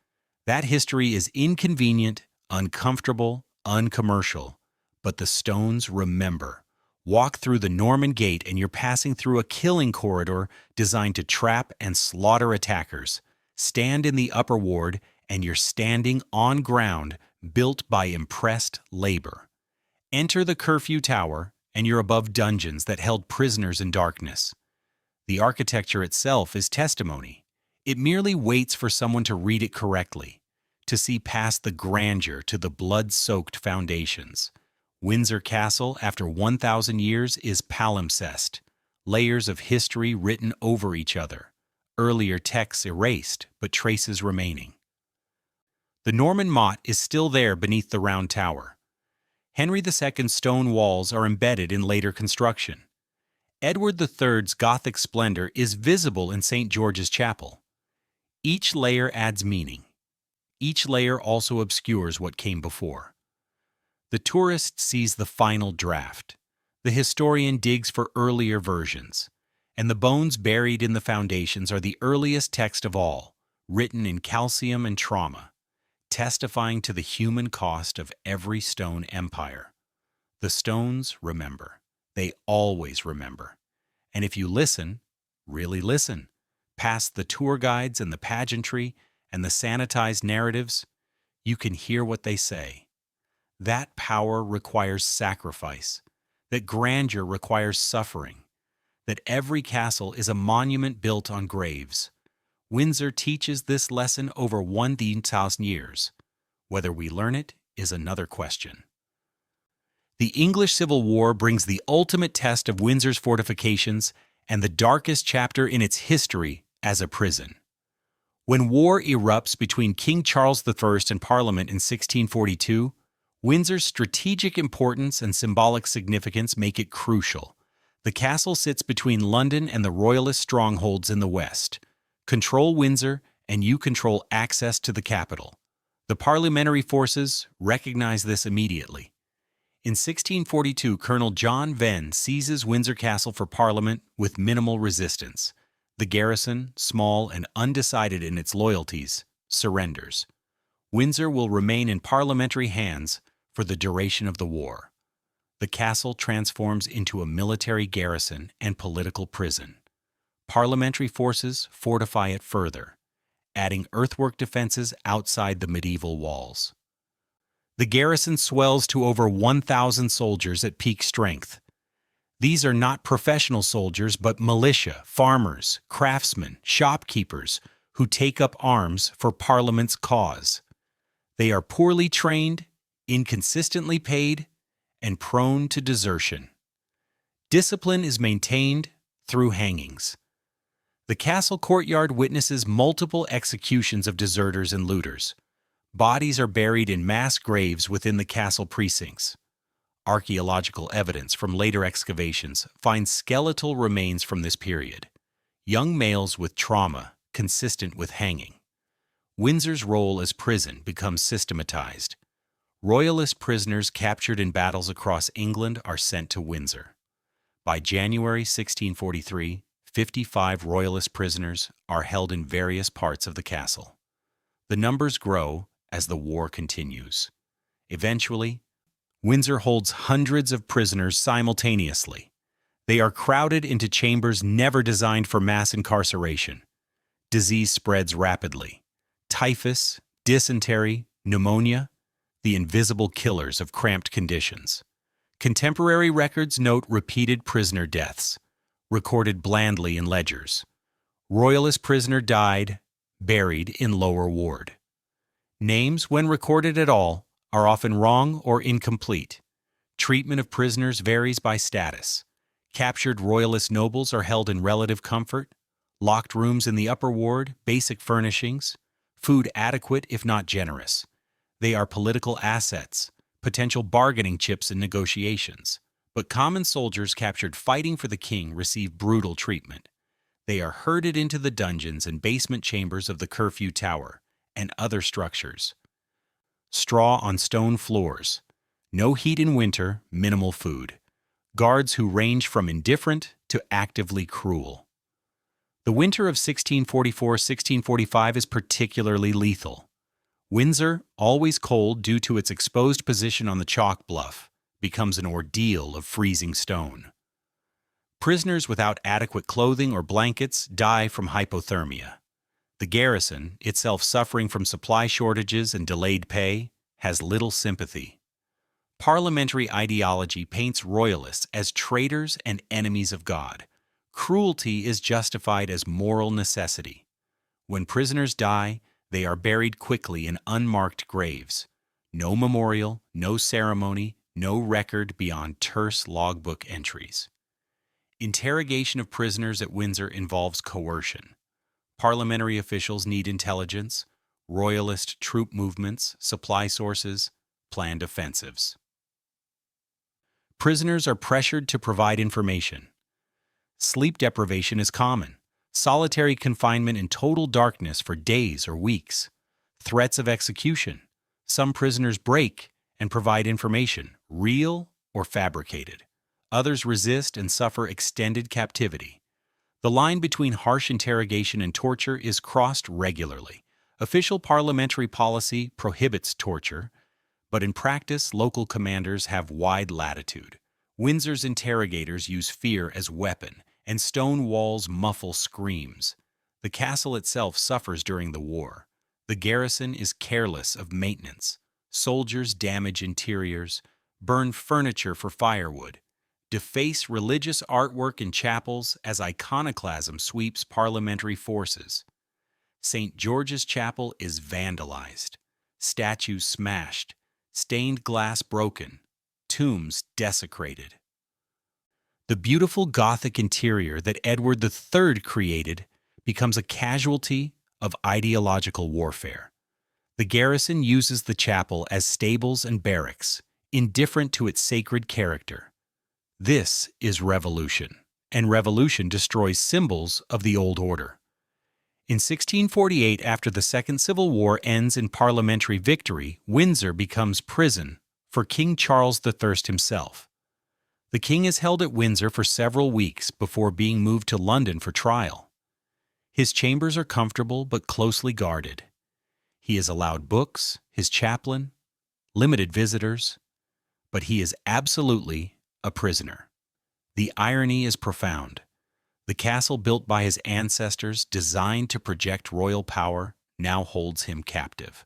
That history is inconvenient, uncomfortable, uncommercial. But the stones remember. Walk through the Norman Gate and you're passing through a killing corridor designed to trap and slaughter attackers. Stand in the upper ward and you're standing on ground built by impressed labor. Enter the Curfew Tower and you're above dungeons that held prisoners in darkness. The architecture itself is testimony. It merely waits for someone to read it correctly, to see past the grandeur to the blood-soaked foundations. Windsor Castle, after 1,000 years, is palimpsest, layers of history written over each other, earlier texts erased, but traces remaining. The Norman motte is still there beneath the round tower. Henry II's stone walls are embedded in later construction. Edward III's Gothic splendor is visible in St. George's Chapel. Each layer adds meaning. Each layer also obscures what came before. The tourist sees the final draft. The historian digs for earlier versions. And the bones buried in the foundations are the earliest text of all, written in calcium and trauma, testifying to the human cost of every stone empire. The stones remember. They always remember. And if you listen, really listen, past the tour guides and the pageantry and the sanitized narratives, you can hear what they say. That power requires sacrifice, that grandeur requires suffering, that every castle is a monument built on graves. Windsor teaches this lesson over 1,000 years. Whether we learn it is another question. The English Civil War brings the ultimate test of Windsor's fortifications and the darkest chapter in its history as a prison. When war erupts between King Charles I and Parliament in 1642, Windsor's strategic importance and symbolic significance make it crucial. The castle sits between London and the royalist strongholds in the west. Control Windsor, and you control access to the capital. The Parliamentary forces recognize this immediately. In 1642, Colonel John Venn seizes Windsor Castle for Parliament with minimal resistance. The garrison, small and undecided in its loyalties, surrenders. Windsor will remain in parliamentary hands for the duration of the war. The castle transforms into a military garrison and political prison. Parliamentary forces fortify it further, adding earthwork defenses outside the medieval walls. The garrison swells to over 1,000 soldiers at peak strength. These are not professional soldiers, but militia, farmers, craftsmen, shopkeepers who take up arms for Parliament's cause. They are poorly trained, inconsistently paid, and prone to desertion. Discipline is maintained through hangings. The castle courtyard witnesses multiple executions of deserters and looters. Bodies are buried in mass graves within the castle precincts. Archaeological evidence from later excavations finds skeletal remains from this period. Young males with trauma consistent with hanging. Windsor's role as prison becomes systematized. Royalist prisoners captured in battles across England are sent to Windsor. By January 1643, 55 Royalist prisoners are held in various parts of the castle. The numbers grow as the war continues. Eventually, Windsor holds hundreds of prisoners simultaneously. They are crowded into chambers never designed for mass incarceration. Disease spreads rapidly. Typhus, dysentery, pneumonia, the invisible killers of cramped conditions. Contemporary records note repeated prisoner deaths, recorded blandly in ledgers. Royalist prisoner died, buried in lower ward. Names, when recorded at all, are often wrong or incomplete. Treatment of prisoners varies by status. Captured royalist nobles are held in relative comfort. Locked rooms in the upper ward, basic furnishings. food adequate if not generous. They are political assets, potential bargaining chips in negotiations. But common soldiers captured fighting for the king receive brutal treatment. They are herded into the dungeons and basement chambers of the Curfew Tower and other structures. Straw on stone floors. No heat in winter, minimal food. Guards who range from indifferent to actively cruel. The winter of 1644-1645 is particularly lethal. Windsor, always cold due to its exposed position on the chalk bluff, becomes an ordeal of freezing stone. Prisoners without adequate clothing or blankets die from hypothermia. The garrison, itself suffering from supply shortages and delayed pay, has little sympathy. Parliamentary ideology paints royalists as traitors and enemies of God. Cruelty is justified as moral necessity. When prisoners die, they are buried quickly in unmarked graves. No memorial, no ceremony, no record beyond terse logbook entries. Interrogation of prisoners at Windsor involves coercion. Parliamentary officials need intelligence, royalist troop movements, supply sources, planned offensives. Prisoners are pressured to provide information. Sleep deprivation is common. Solitary confinement in total darkness for days or weeks. Threats of execution. Some prisoners break and provide information, real or fabricated. Others resist and suffer extended captivity. The line between harsh interrogation and torture is crossed regularly. Official parliamentary policy prohibits torture, but in practice, local commanders have wide latitude. Windsor's interrogators use fear as weapon, and stone walls muffle screams. The castle itself suffers during the war. The garrison is careless of maintenance. Soldiers damage interiors, burn furniture for firewood, deface religious artwork in chapels as iconoclasm sweeps parliamentary forces. St. George's Chapel is vandalized, statues smashed, stained glass broken, tombs desecrated. The beautiful Gothic interior that Edward III created becomes a casualty of ideological warfare. The garrison uses the chapel as stables and barracks, indifferent to its sacred character. This is revolution, and revolution destroys symbols of the old order. In 1648, after the Second Civil War ends in parliamentary victory, Windsor becomes prison for King Charles I himself. The king is held at Windsor for several weeks before being moved to London for trial. His chambers are comfortable but closely guarded. He is allowed books, his chaplain, limited visitors, but he is absolutely a prisoner. The irony is profound. The castle built by his ancestors, designed to project royal power, now holds him captive.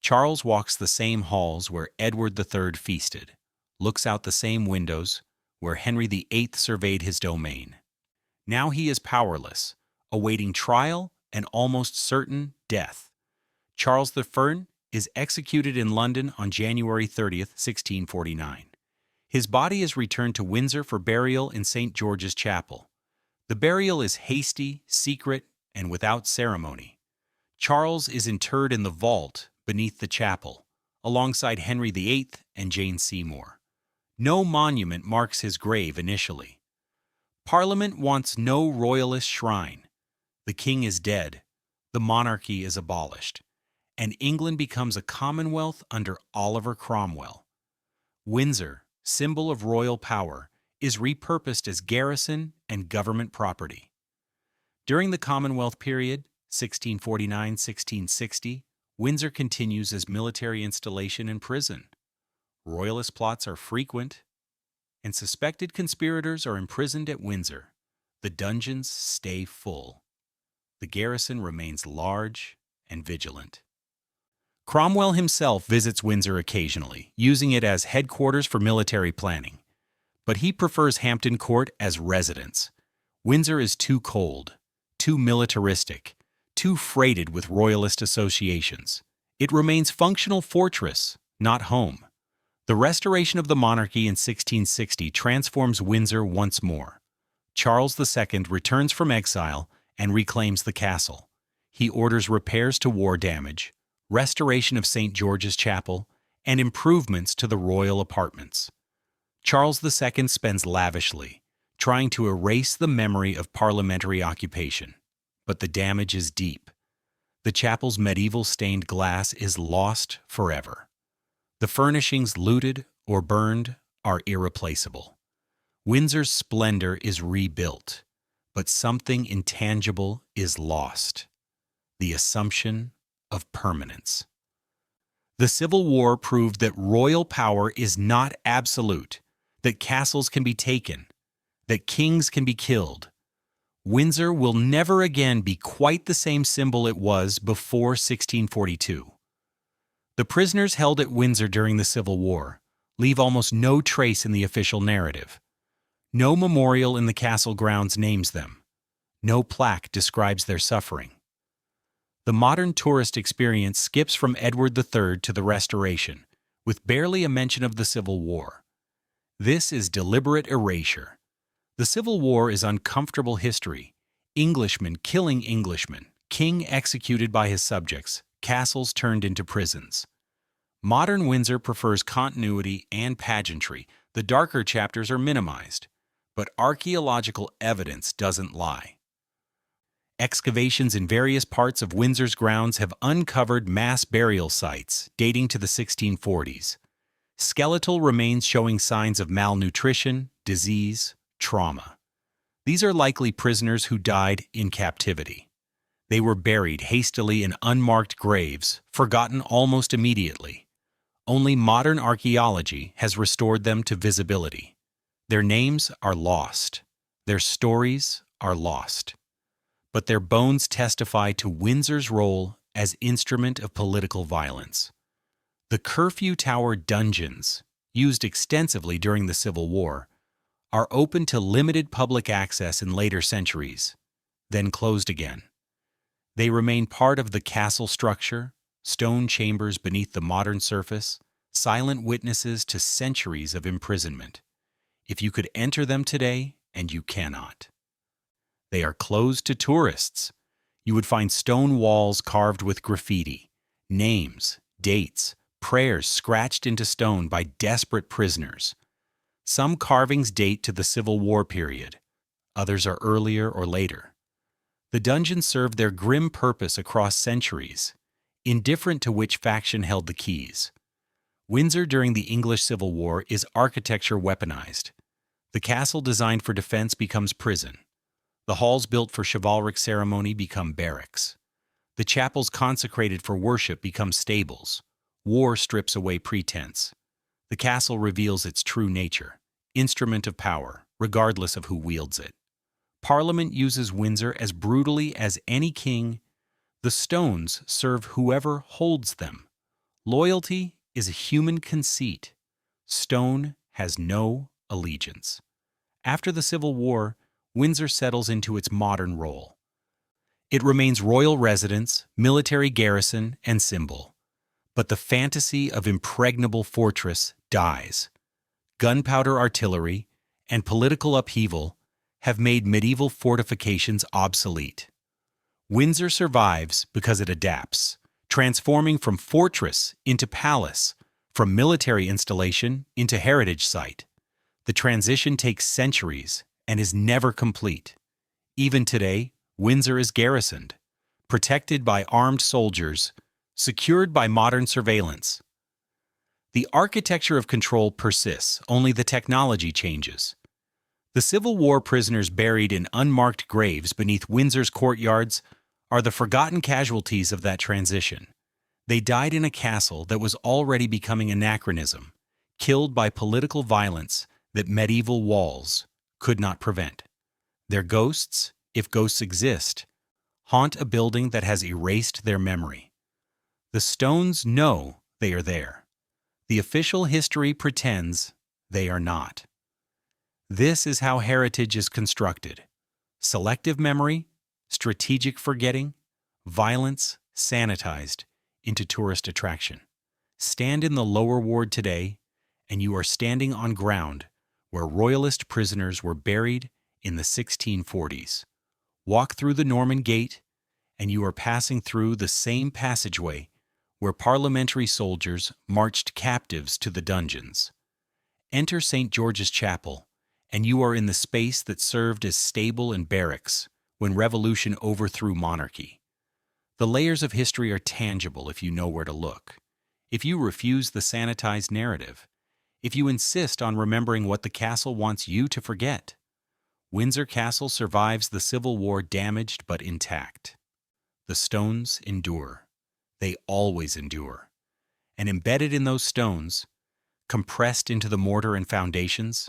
Charles walks the same halls where Edward III feasted, looks out the same windows where Henry VIII surveyed his domain. Now he is powerless, awaiting trial and almost certain death. Charles I is executed in London on January 30th, 1649. His body is returned to Windsor for burial in St. George's Chapel. The burial is hasty, secret, and without ceremony. Charles is interred in the vault beneath the chapel, alongside Henry VIII and Jane Seymour. No monument marks his grave initially. Parliament wants no royalist shrine. The king is dead, the monarchy is abolished, and England becomes a commonwealth under Oliver Cromwell. Windsor, symbol of royal power, is repurposed as garrison and government property. During the Commonwealth period, 1649-1660, Windsor continues as military installation and prison. Royalist plots are frequent, and suspected conspirators are imprisoned at Windsor. The dungeons stay full. The garrison remains large and vigilant. Cromwell himself visits Windsor occasionally, using it as headquarters for military planning. But he prefers Hampton Court as residence. Windsor is too cold, too militaristic, too freighted with royalist associations. It remains functional fortress, not home. The restoration of the monarchy in 1660 transforms Windsor once more. Charles II returns from exile and reclaims the castle. He orders repairs to war damage, restoration of St. George's Chapel, and improvements to the royal apartments. Charles II spends lavishly, trying to erase the memory of parliamentary occupation. But the damage is deep. The chapel's medieval stained glass is lost forever. The furnishings looted or burned are irreplaceable. Windsor's splendor is rebuilt, but something intangible is lost: the assumption of permanence. The Civil War proved that royal power is not absolute, that castles can be taken, that kings can be killed. Windsor will never again be quite the same symbol it was before 1642. The prisoners held at Windsor during the Civil War leave almost no trace in the official narrative. No memorial in the castle grounds names them. No plaque describes their suffering. The modern tourist experience skips from Edward III to the Restoration, with barely a mention of the Civil War. This is deliberate erasure. The Civil War is uncomfortable history. Englishmen killing Englishmen, king executed by his subjects, castles turned into prisons. Modern Windsor prefers continuity and pageantry. The darker chapters are minimized, but archaeological evidence doesn't lie. Excavations in various parts of Windsor's grounds have uncovered mass burial sites dating to the 1640s. Skeletal remains showing signs of malnutrition, disease, trauma. These are likely prisoners who died in captivity. They were buried hastily in unmarked graves, forgotten almost immediately. Only modern archaeology has restored them to visibility. Their names are lost. Their stories are lost. But their bones testify to Windsor's role as instrument of political violence. The Curfew Tower dungeons, used extensively during the Civil War, are open to limited public access in later centuries, then closed again. They remain part of the castle structure, stone chambers beneath the modern surface, silent witnesses to centuries of imprisonment. If you could enter them today, and you cannot. They are closed to tourists. You would find stone walls carved with graffiti, names, dates, prayers scratched into stone by desperate prisoners. Some carvings date to the Civil War period. Others are earlier or later. The dungeons served their grim purpose across centuries, indifferent to which faction held the keys. Windsor during the English Civil War is architecture weaponized. The castle designed for defense becomes prison. The halls built for chivalric ceremony become barracks. The chapels consecrated for worship become stables. War strips away pretense. The castle reveals its true nature, instrument of power, regardless of who wields it. Parliament uses Windsor as brutally as any king. The stones serve whoever holds them. Loyalty is a human conceit. Stone has no allegiance. After the Civil War, Windsor settles into its modern role. It remains royal residence, military garrison, and symbol. But the fantasy of impregnable fortress dies. Gunpowder artillery and political upheaval have made medieval fortifications obsolete. Windsor survives because it adapts, transforming from fortress into palace, from military installation into heritage site. The transition takes centuries and is never complete. Even today, Windsor is garrisoned, protected by armed soldiers, secured by modern surveillance. The architecture of control persists, only the technology changes. The Civil War prisoners buried in unmarked graves beneath Windsor's courtyards are the forgotten casualties of that transition. They died in a castle that was already becoming anachronism, killed by political violence that medieval walls could not prevent. Their ghosts, if ghosts exist, haunt a building that has erased their memory. The stones know they are there. The official history pretends they are not. This is how heritage is constructed: selective memory, strategic forgetting, violence sanitized into tourist attraction. Stand in the lower ward today, and you are standing on ground where royalist prisoners were buried in the 1640s. Walk through the Norman Gate, and you are passing through the same passageway where parliamentary soldiers marched captives to the dungeons. Enter St. George's Chapel, and you are in the space that served as stable and barracks when revolution overthrew monarchy. The layers of history are tangible if you know where to look. If you refuse the sanitized narrative, if you insist on remembering what the castle wants you to forget, Windsor Castle survives the Civil War damaged but intact. The stones endure. They always endure. And embedded in those stones, compressed into the mortar and foundations,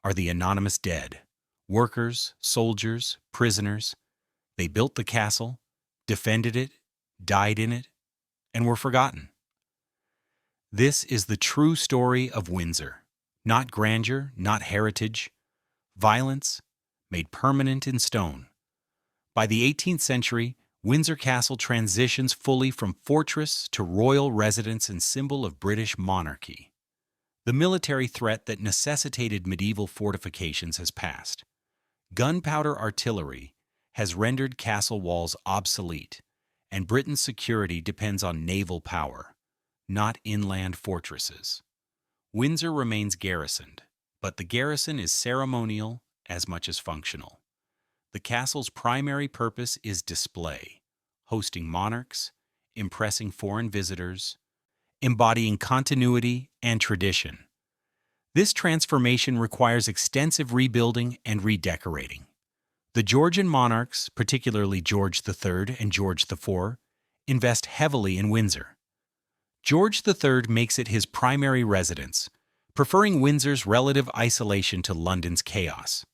are the anonymous dead, workers, soldiers, prisoners. They built the castle, defended it, died in it, and were forgotten. This is the true story of Windsor. Not grandeur, not heritage. Violence made permanent in stone. By the 18th century, Windsor Castle transitions fully from fortress to royal residence and symbol of British monarchy. The military threat that necessitated medieval fortifications has passed. Gunpowder artillery has rendered castle walls obsolete, and Britain's security depends on naval power, not inland fortresses. Windsor remains garrisoned, but the garrison is ceremonial as much as functional. The castle's primary purpose is display, hosting monarchs, impressing foreign visitors, embodying continuity and tradition. This transformation requires extensive rebuilding and redecorating. The Georgian monarchs, particularly George III and George IV, invest heavily in Windsor. George III makes it his primary residence, preferring Windsor's relative isolation to London's chaos.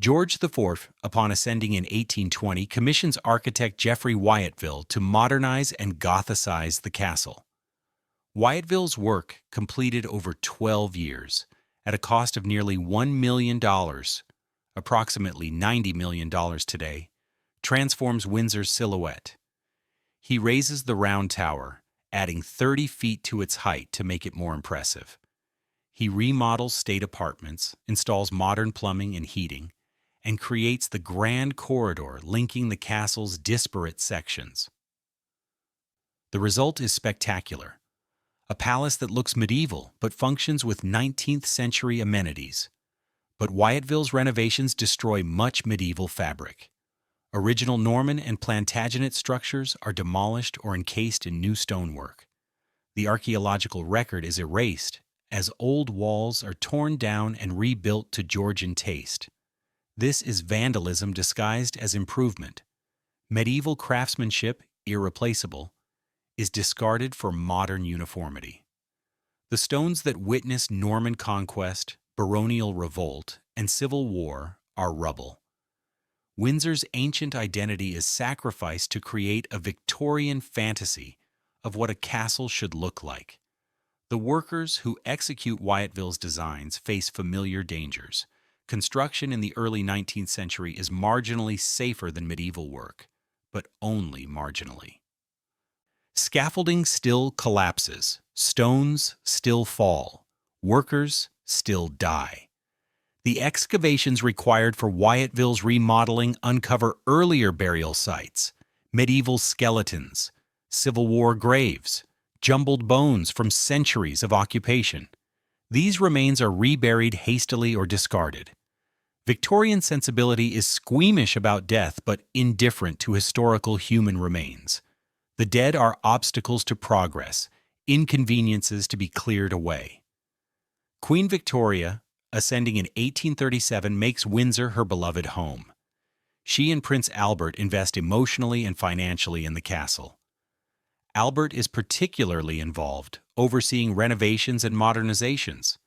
George IV, upon ascending in 1820, commissions architect Geoffrey Wyatville to modernize and Gothicize the castle. Wyatville's work, completed over 12 years, at a cost of nearly $1 million, approximately $90 million today, transforms Windsor's silhouette. He raises the round tower, adding 30 feet to its height to make it more impressive. He remodels state apartments, installs modern plumbing and heating, and creates the grand corridor linking the castle's disparate sections. The result is spectacular. A palace that looks medieval but functions with 19th century amenities. But Wyatville's renovations destroy much medieval fabric. Original Norman and Plantagenet structures are demolished or encased in new stonework. The archaeological record is erased as old walls are torn down and rebuilt to Georgian taste. This is vandalism disguised as improvement. Medieval craftsmanship, irreplaceable, is discarded for modern uniformity. The stones that witnessed Norman conquest, baronial revolt, and civil war are rubble. Windsor's ancient identity is sacrificed to create a Victorian fantasy of what a castle should look like. The workers who execute Wyatville's designs face familiar dangers. Construction in the early 19th century is marginally safer than medieval work, but only marginally. Scaffolding still collapses, stones still fall, workers still die. The excavations required for Wyatville's remodeling uncover earlier burial sites, medieval skeletons, Civil War graves, jumbled bones from centuries of occupation. These remains are reburied hastily or discarded. Victorian sensibility is squeamish about death but indifferent to historical human remains. The dead are obstacles to progress, inconveniences to be cleared away. Queen Victoria, ascending in 1837, makes Windsor her beloved home. She and Prince Albert invest emotionally and financially in the castle. Albert is particularly involved, overseeing renovations and modernizations.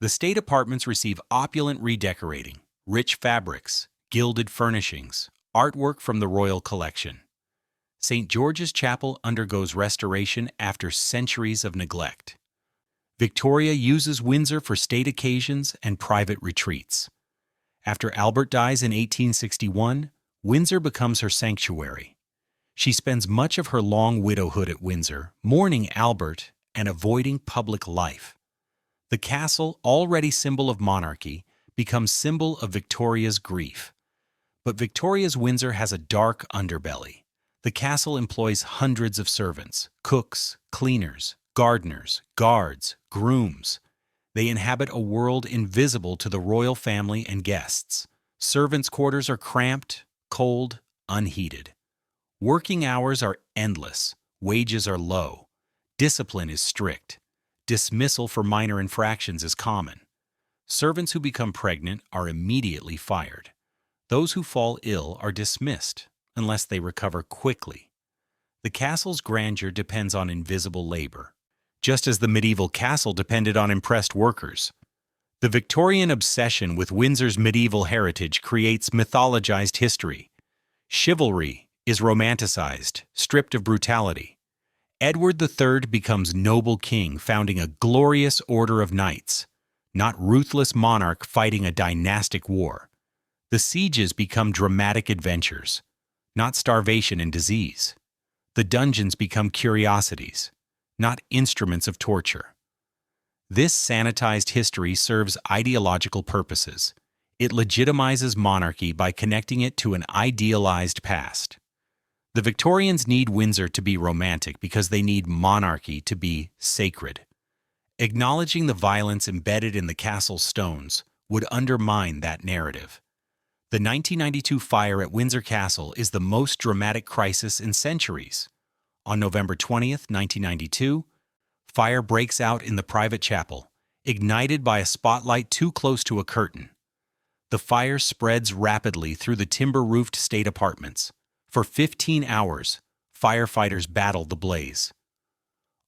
The state apartments receive opulent redecorating, rich fabrics, gilded furnishings, artwork from the royal collection. St. George's Chapel undergoes restoration after centuries of neglect. Victoria uses Windsor for state occasions and private retreats. After Albert dies in 1861, Windsor becomes her sanctuary. She spends much of her long widowhood at Windsor, mourning Albert and avoiding public life. The castle, already symbol of monarchy, becomes symbol of Victoria's grief. But Victoria's Windsor has a dark underbelly, The castle employs hundreds of servants, cooks, cleaners, gardeners, guards, grooms. They inhabit a world invisible to the royal family and guests. Servants' quarters are cramped, cold, unheated. Working hours are endless, wages are low, discipline is strict, dismissal for minor infractions is common. Servants who become pregnant are immediately fired. Those who fall ill are dismissed, unless they recover quickly. The castle's grandeur depends on invisible labor, just as the medieval castle depended on impressed workers. The Victorian obsession with Windsor's medieval heritage creates mythologized history. Chivalry is romanticized, stripped of brutality. Edward III becomes noble king, founding a glorious order of knights, not ruthless monarch fighting a dynastic war. The sieges become dramatic adventures, not starvation and disease. The dungeons become curiosities, not instruments of torture. This sanitized history serves ideological purposes. It legitimizes monarchy by connecting it to an idealized past. The Victorians need Windsor to be romantic because they need monarchy to be sacred. Acknowledging the violence embedded in the castle's stones would undermine that narrative. The 1992 fire at Windsor Castle is the most dramatic crisis in centuries. On November 20th, 1992, fire breaks out in the private chapel, ignited by a spotlight too close to a curtain. The fire spreads rapidly through the timber-roofed state apartments. For 15 hours, firefighters battle the blaze.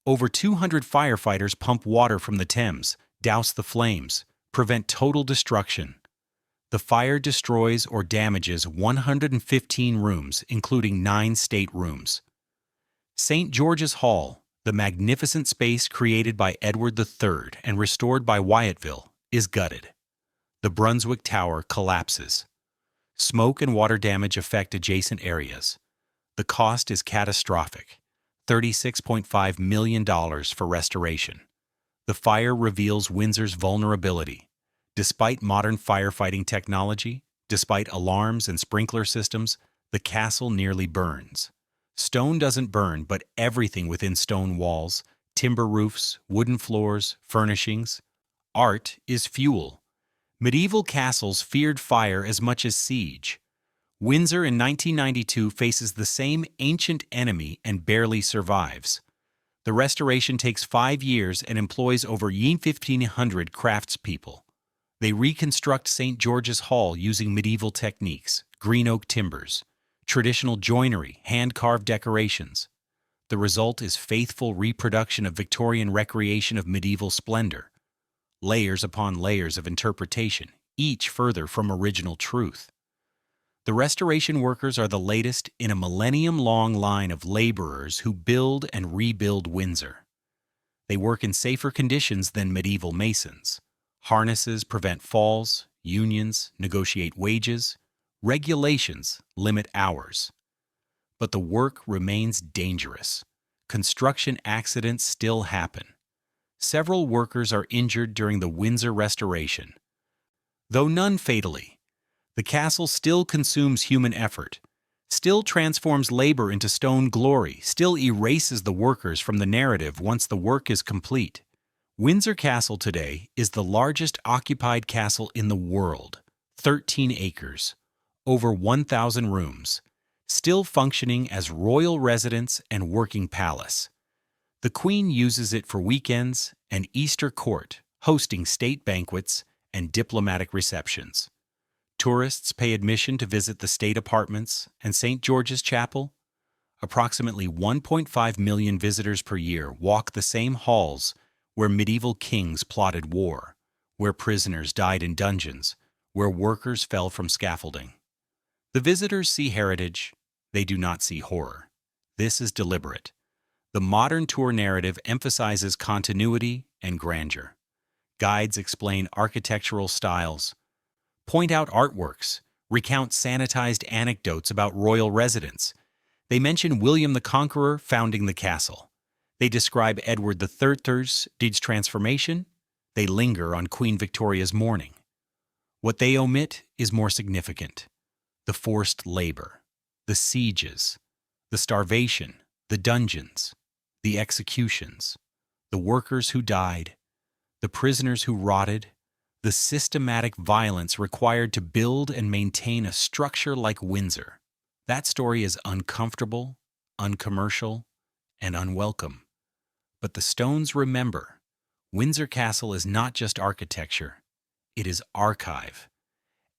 Over 200 firefighters pump water from the Thames, douse the flames, prevent total destruction. The fire destroys or damages 115 rooms, including 9 staterooms. St. George's Hall, the magnificent space created by Edward III and restored by Wyatville, is gutted. The Brunswick Tower collapses. Smoke and water damage affect adjacent areas. The cost is catastrophic, $36.5 million for restoration. The fire reveals Windsor's vulnerability. Despite modern firefighting technology, despite alarms and sprinkler systems, the castle nearly burns. Stone doesn't burn, but everything within stone walls, timber roofs, wooden floors, furnishings. Art is fuel. Medieval castles feared fire as much as siege. Windsor in 1992 faces the same ancient enemy and barely survives. The restoration takes 5 years and employs over 1,500 craftspeople. They reconstruct St. George's Hall using medieval techniques, green oak timbers, traditional joinery, hand-carved decorations. The result is faithful reproduction of Victorian recreation of medieval splendor. Layers upon layers of interpretation, each further from original truth. The restoration workers are the latest in a millennium-long line of laborers who build and rebuild Windsor. They work in safer conditions than medieval masons. Harnesses prevent falls, unions negotiate wages, regulations limit hours. But the work remains dangerous. Construction accidents still happen. Several workers are injured during the Windsor restoration. Though none fatally, the castle still consumes human effort, still transforms labor into stone glory, still erases the workers from the narrative once the work is complete. Windsor Castle today is the largest occupied castle in the world, 13 acres, over 1,000 rooms, still functioning as royal residence and working palace. The Queen uses it for weekends and Easter court, hosting state banquets and diplomatic receptions. Tourists pay admission to visit the state apartments and St. George's Chapel. Approximately 1.5 million visitors per year walk the same halls where medieval kings plotted war, where prisoners died in dungeons, where workers fell from scaffolding. The visitors see heritage, they do not see horror. This is deliberate. The modern tour narrative emphasizes continuity and grandeur. Guides explain architectural styles, point out artworks, recount sanitized anecdotes about royal residents. They mention William the Conqueror founding the castle. They describe Edward III's transformation. They linger on Queen Victoria's mourning. What they omit is more significant. The forced labor, the sieges, The starvation, the dungeons, the executions, the workers who died, the prisoners who rotted, the systematic violence required to build and maintain a structure like Windsor. That story is uncomfortable, uncommercial, and unwelcome. But the stones remember. Windsor Castle is not just architecture, it is archive.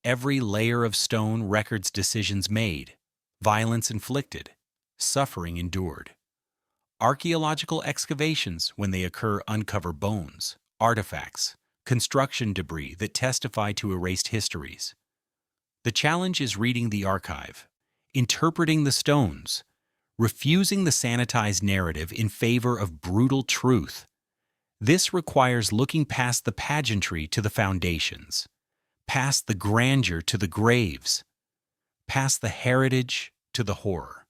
Every layer of stone records decisions made, violence inflicted, suffering endured. Archaeological excavations, when they occur, uncover bones, artifacts, construction debris that testify to erased histories. The challenge is reading the archive, interpreting the stones, refusing the sanitized narrative in favor of brutal truth. This requires looking past the pageantry to the foundations, past the grandeur to the graves, past the heritage to the horror.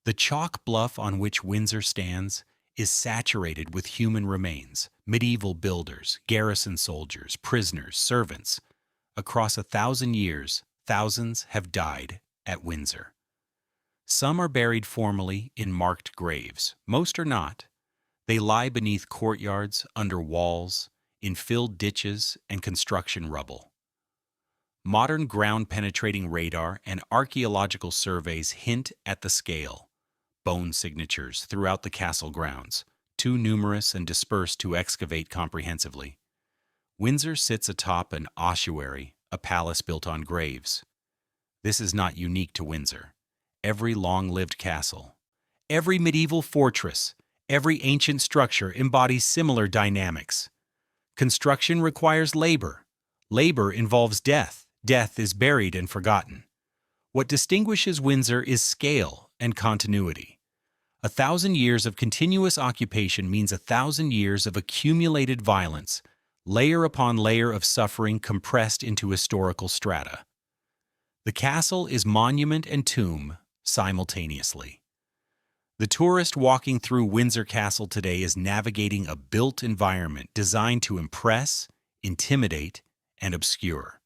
The chalk bluff on which Windsor stands is saturated with human remains, medieval builders, garrison soldiers, prisoners, servants. Across 1,000 years, thousands have died at Windsor. Some are buried formally in marked graves. Most are not. They lie beneath courtyards, under walls, in filled ditches and construction rubble. Modern ground-penetrating radar and archaeological surveys hint at the scale. Bone signatures throughout the castle grounds, too numerous and dispersed to excavate comprehensively. Windsor sits atop an ossuary, a palace built on graves. This is not unique to Windsor. Every long-lived castle, every medieval fortress, every ancient structure embodies similar dynamics. Construction requires labor. Labor involves death. Death is buried and forgotten. What distinguishes Windsor is scale and continuity. 1,000 years of continuous occupation means 1,000 years of accumulated violence, layer upon layer of suffering compressed into historical strata. The castle is monument and tomb simultaneously. The tourist walking through Windsor Castle today is navigating a built environment designed to impress, intimidate, and obscure.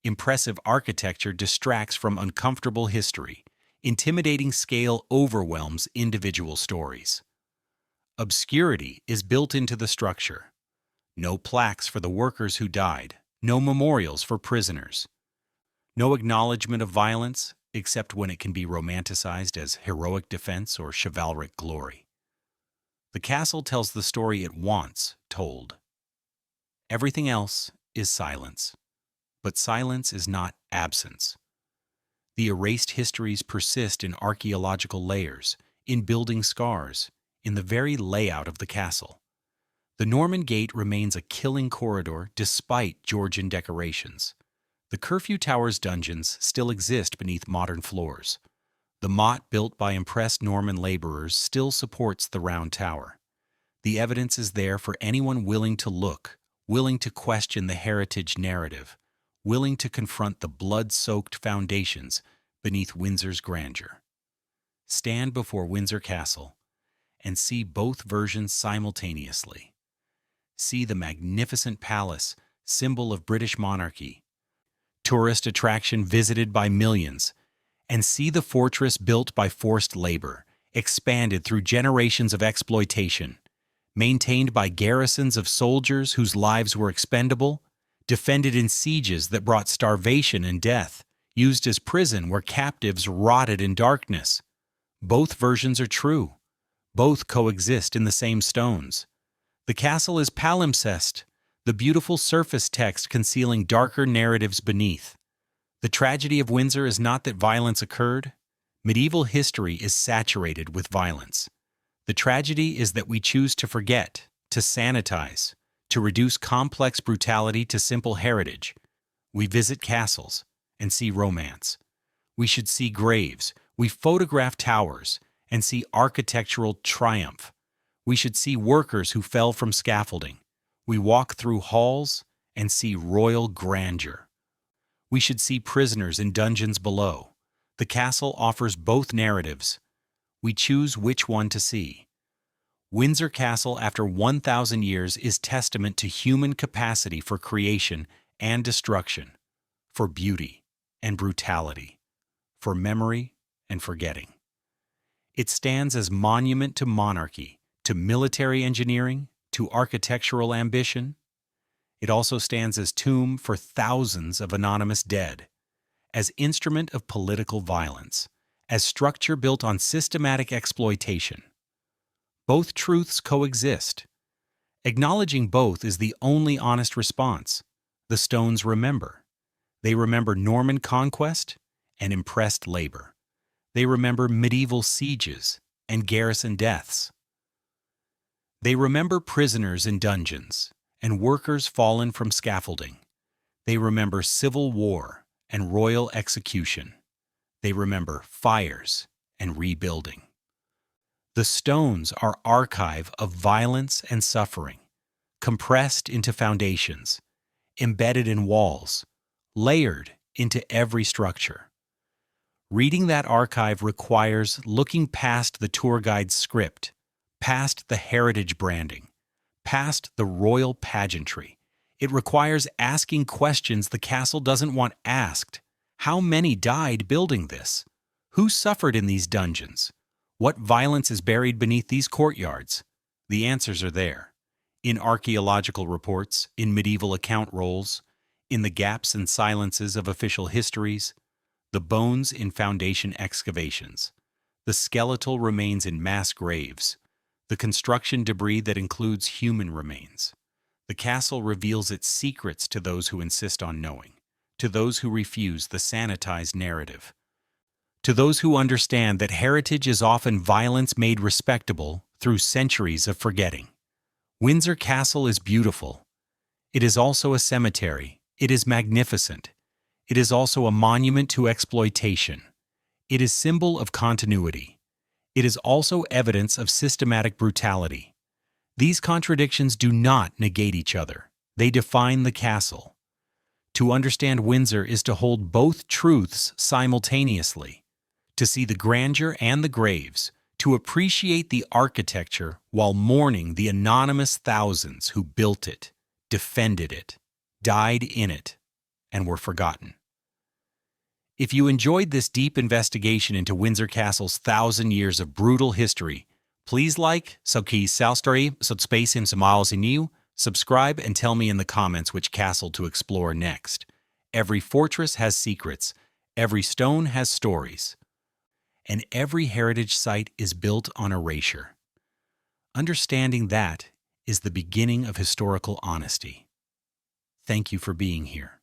Impressive architecture distracts from uncomfortable history. Intimidating scale overwhelms individual stories. Obscurity is built into the structure. No plaques for the workers who died, no memorials for prisoners. No acknowledgement of violence, except when it can be romanticized as heroic defense or chivalric glory. The castle tells the story it wants told. Everything else is silence. But silence is not absence. The erased histories persist in archaeological layers, in building scars, in the very layout of the castle. The Norman Gate remains a killing corridor despite Georgian decorations. The Curfew Tower's dungeons still exist beneath modern floors. The motte built by impressed Norman laborers still supports the round tower. The evidence is there for anyone willing to look, willing to question the heritage narrative, willing to confront the blood-soaked foundations beneath Windsor's grandeur. Stand before Windsor Castle and see both versions simultaneously. See the magnificent palace, symbol of British monarchy, tourist attraction visited by millions, and see the fortress built by forced labor, expanded through generations of exploitation, maintained by garrisons of soldiers whose lives were expendable, defended in sieges that brought starvation and death, used as prison where captives rotted in darkness. Both versions are true. Both coexist in the same stones. The castle is palimpsest, the beautiful surface text concealing darker narratives beneath. The tragedy of Windsor is not that violence occurred. Medieval history is saturated with violence. The tragedy is that we choose to forget, to sanitize, to reduce complex brutality to simple heritage. We visit castles and see romance. We should see graves. We photograph towers and see architectural triumph. We should see workers who fell from scaffolding. We walk through halls and see royal grandeur. We should see prisoners in dungeons below. The castle offers both narratives. We choose which one to see. Windsor Castle, after 1,000 years, is testament to human capacity for creation and destruction, for beauty and brutality, for memory and forgetting. It stands as monument to monarchy, to military engineering, to architectural ambition. It also stands as tomb for thousands of anonymous dead, as instrument of political violence, as structure built on systematic exploitation. Both truths coexist. Acknowledging both is the only honest response. The stones remember. They remember Norman conquest and impressed labor. They remember medieval sieges and garrison deaths. They remember prisoners in dungeons and workers fallen from scaffolding. They remember civil war and royal execution. They remember fires and rebuilding. The stones are archive of violence and suffering, compressed into foundations, embedded in walls, layered into every structure. Reading that archive requires looking past the tour guide's script, past the heritage branding, past the royal pageantry. It requires asking questions the castle doesn't want asked. How many died building this? Who suffered in these dungeons? What violence is buried beneath these courtyards? The answers are there. In archaeological reports, in medieval account rolls, in the gaps and silences of official histories, the bones in foundation excavations, the skeletal remains in mass graves, the construction debris that includes human remains. The castle reveals its secrets to those who insist on knowing, to those who refuse the sanitized narrative, to those who understand that heritage is often violence made respectable through centuries of forgetting. Windsor Castle is beautiful. It is also a cemetery. It is magnificent. It is also a monument to exploitation. It is symbol of continuity. It is also evidence of systematic brutality. These contradictions do not negate each other. They define the castle. To understand Windsor is to hold both truths simultaneously, to see the grandeur and the graves, to appreciate the architecture while mourning the anonymous thousands who built it, defended it, died in it, and were forgotten. If you enjoyed this deep investigation into Windsor Castle's 1,000 years of brutal history, please like, subscribe, and tell me in the comments which castle to explore next. Every fortress has secrets, every stone has stories, and every heritage site is built on erasure. Understanding that is the beginning of historical honesty. Thank you for being here.